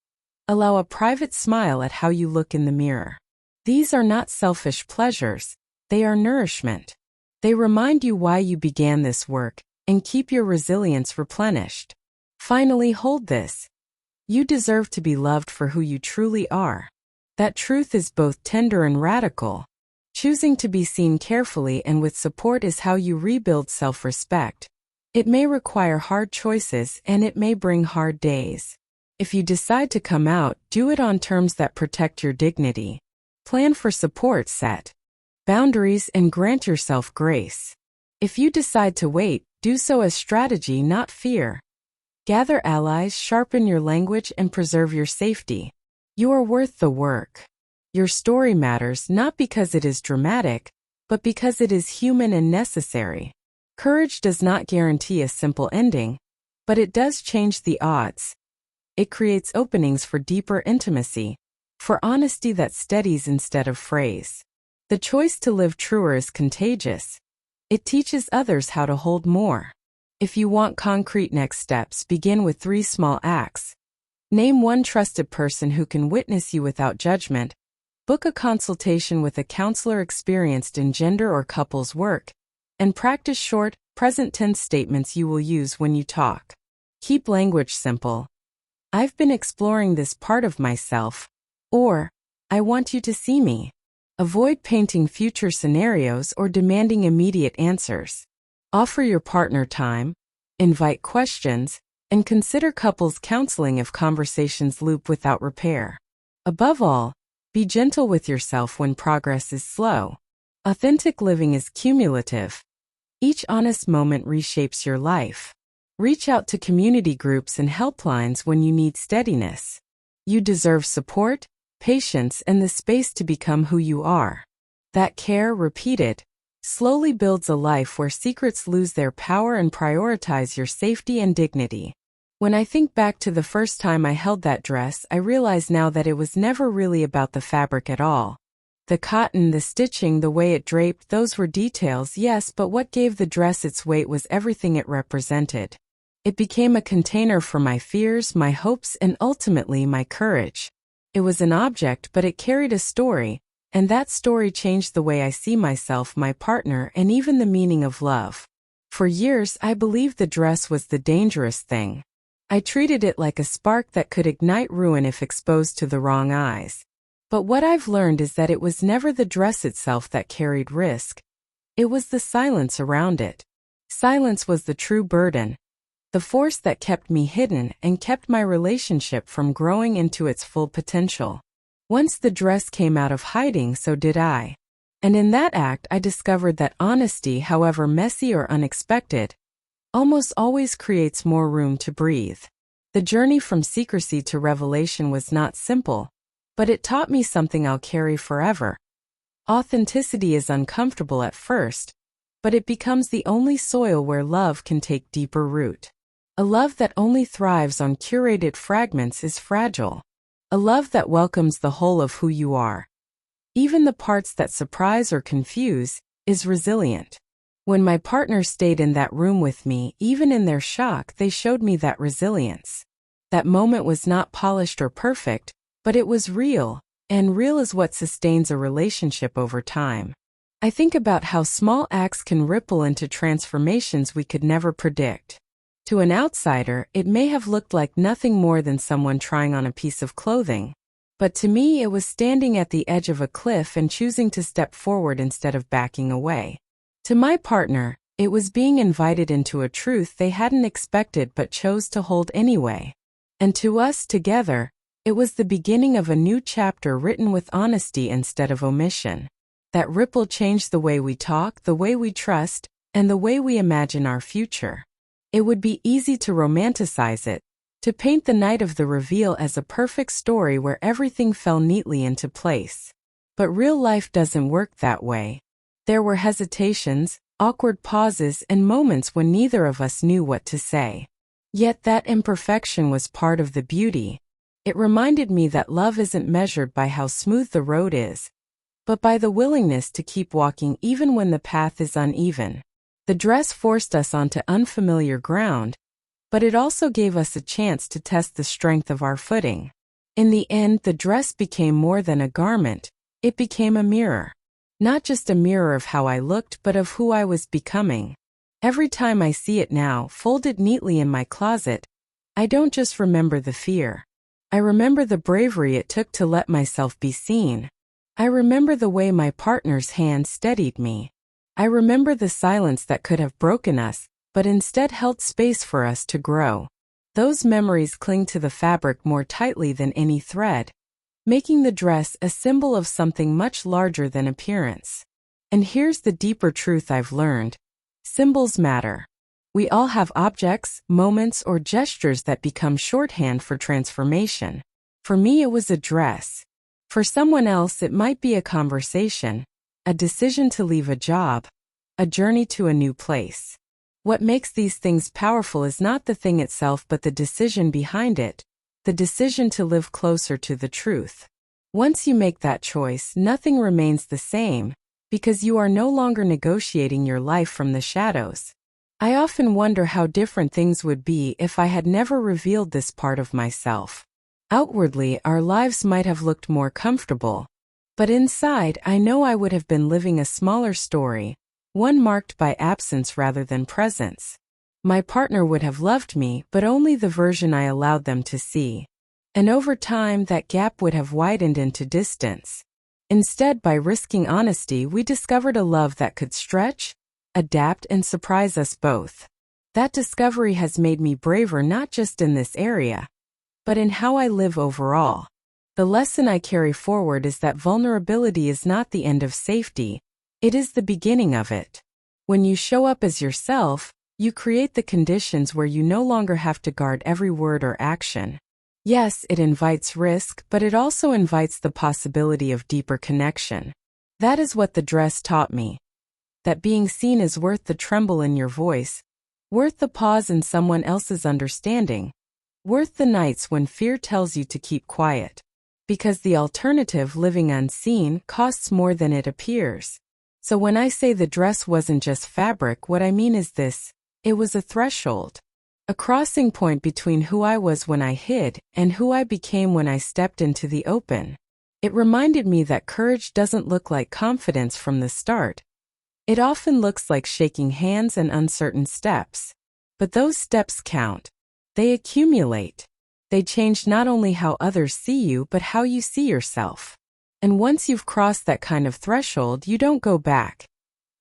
Allow a private smile at how you look in the mirror. These are not selfish pleasures, they are nourishment. They remind you why you began this work and keep your resilience replenished. Finally, hold this. You deserve to be loved for who you truly are. That truth is both tender and radical. Choosing to be seen carefully and with support is how you rebuild self-respect. It may require hard choices and it may bring hard days. If you decide to come out, do it on terms that protect your dignity. Plan for support, set boundaries, and grant yourself grace. If you decide to wait, do so as strategy, not fear. Gather allies, sharpen your language, and preserve your safety. You are worth the work. Your story matters not because it is dramatic, but because it is human and necessary. Courage does not guarantee a simple ending, but it does change the odds. It creates openings for deeper intimacy, for honesty that steadies instead of frays. The choice to live truer is contagious. It teaches others how to hold more. If you want concrete next steps, begin with 3 small acts. Name one trusted person who can witness you without judgment. Book a consultation with a counselor experienced in gender or couples work. And practice short, present tense statements you will use when you talk. Keep language simple. I've been exploring this part of myself. Or, I want you to see me. Avoid painting future scenarios or demanding immediate answers. Offer your partner time, invite questions, and consider couples counseling if conversations loop without repair. Above all, be gentle with yourself when progress is slow. Authentic living is cumulative. Each honest moment reshapes your life. Reach out to community groups and helplines when you need steadiness. You deserve support, patience, and the space to become who you are. That care, repeated, slowly builds a life where secrets lose their power and prioritize your safety and dignity. When I think back to the first time I held that dress, I realize now that it was never really about the fabric at all. The cotton, the stitching, the way it draped, those were details, yes, but what gave the dress its weight was everything it represented. It became a container for my fears, my hopes, and ultimately my courage. It was an object, but it carried a story, and that story changed the way I see myself, my partner, and even the meaning of love. For years, I believed the dress was the dangerous thing. I treated it like a spark that could ignite ruin if exposed to the wrong eyes. But what I've learned is that it was never the dress itself that carried risk. It was the silence around it. Silence was the true burden, the force that kept me hidden and kept my relationship from growing into its full potential. Once the dress came out of hiding, so did I. And in that act, I discovered that honesty, however messy or unexpected, almost always creates more room to breathe. The journey from secrecy to revelation was not simple, but it taught me something I'll carry forever. Authenticity is uncomfortable at first, but it becomes the only soil where love can take deeper root. A love that only thrives on curated fragments is fragile. A love that welcomes the whole of who you are, even the parts that surprise or confuse, is resilient. When my partner stayed in that room with me, even in their shock, they showed me that resilience. That moment was not polished or perfect, but it was real, and real is what sustains a relationship over time. I think about how small acts can ripple into transformations we could never predict. To an outsider, it may have looked like nothing more than someone trying on a piece of clothing. But to me, it was standing at the edge of a cliff and choosing to step forward instead of backing away. To my partner, it was being invited into a truth they hadn't expected but chose to hold anyway. And to us together, it was the beginning of a new chapter written with honesty instead of omission. That ripple changed the way we talk, the way we trust, and the way we imagine our future. It would be easy to romanticize it, to paint the night of the reveal as a perfect story where everything fell neatly into place. But real life doesn't work that way. There were hesitations, awkward pauses, and moments when neither of us knew what to say. Yet that imperfection was part of the beauty. It reminded me that love isn't measured by how smooth the road is, but by the willingness to keep walking even when the path is uneven. The dress forced us onto unfamiliar ground, but it also gave us a chance to test the strength of our footing. In the end, the dress became more than a garment. It became a mirror. Not just a mirror of how I looked, but of who I was becoming. Every time I see it now, folded neatly in my closet, I don't just remember the fear. I remember the bravery it took to let myself be seen. I remember the way my partner's hand steadied me. I remember the silence that could have broken us, but instead held space for us to grow. Those memories cling to the fabric more tightly than any thread, making the dress a symbol of something much larger than appearance. And here's the deeper truth I've learned. Symbols matter. We all have objects, moments, or gestures that become shorthand for transformation. For me, it was a dress. For someone else, it might be a conversation, a decision to leave a job, a journey to a new place. What makes these things powerful is not the thing itself but the decision behind it, the decision to live closer to the truth. Once you make that choice, nothing remains the same, because you are no longer negotiating your life from the shadows. I often wonder how different things would be if I had never revealed this part of myself. Outwardly, our lives might have looked more comfortable, but inside, I know I would have been living a smaller story, one marked by absence rather than presence. My partner would have loved me, but only the version I allowed them to see. And over time, that gap would have widened into distance. Instead, by risking honesty, we discovered a love that could stretch, adapt, and surprise us both. That discovery has made me braver not just in this area, but in how I live overall. The lesson I carry forward is that vulnerability is not the end of safety, it is the beginning of it. When you show up as yourself, you create the conditions where you no longer have to guard every word or action. Yes, it invites risk, but it also invites the possibility of deeper connection. That is what the dress taught me. That being seen is worth the tremble in your voice, worth the pause in someone else's understanding, worth the nights when fear tells you to keep quiet. Because the alternative, living unseen, costs more than it appears. So when I say the dress wasn't just fabric, what I mean is this: it was a threshold. A crossing point between who I was when I hid and who I became when I stepped into the open. It reminded me that courage doesn't look like confidence from the start. It often looks like shaking hands and uncertain steps. But those steps count. They accumulate. They change not only how others see you but how you see yourself. And once you've crossed that kind of threshold, you don't go back.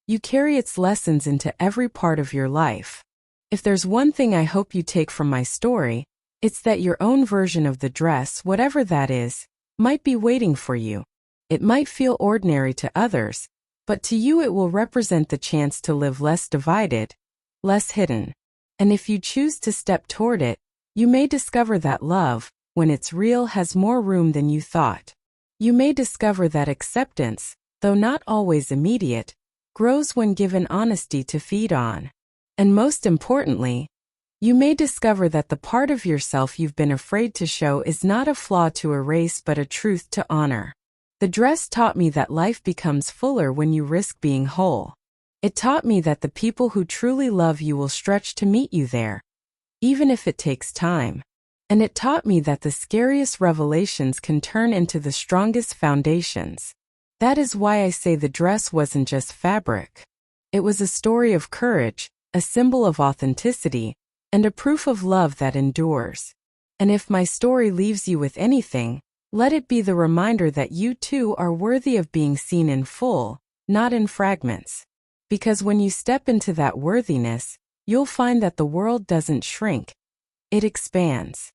You carry its lessons into every part of your life. If there's one thing I hope you take from my story, it's that your own version of the dress, whatever that is, might be waiting for you. It might feel ordinary to others, but to you it will represent the chance to live less divided, less hidden. And if you choose to step toward it, you may discover that love, when it's real, has more room than you thought. You may discover that acceptance, though not always immediate, grows when given honesty to feed on. And most importantly, you may discover that the part of yourself you've been afraid to show is not a flaw to erase but a truth to honor. The dress taught me that life becomes fuller when you risk being whole. It taught me that the people who truly love you will stretch to meet you there, even if it takes time. And it taught me that the scariest revelations can turn into the strongest foundations. That is why I say the dress wasn't just fabric. It was a story of courage, a symbol of authenticity, and a proof of love that endures. And if my story leaves you with anything, let it be the reminder that you too are worthy of being seen in full, not in fragments. Because when you step into that worthiness, you'll find that the world doesn't shrink, it expands.